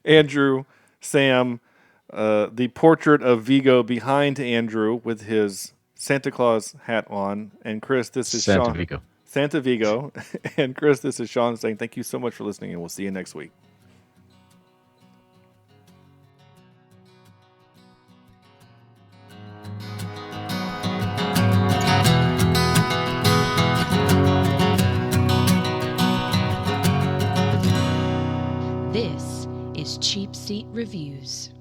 Andrew, Sam, the portrait of Vigo behind Andrew with his Santa Claus hat on, and Chris, this is Santa Sean. Vigo. Santa Vigo. And Chris, this is Sean saying thank you so much for listening, and we'll see you next week. This is Cheapseat Reviews.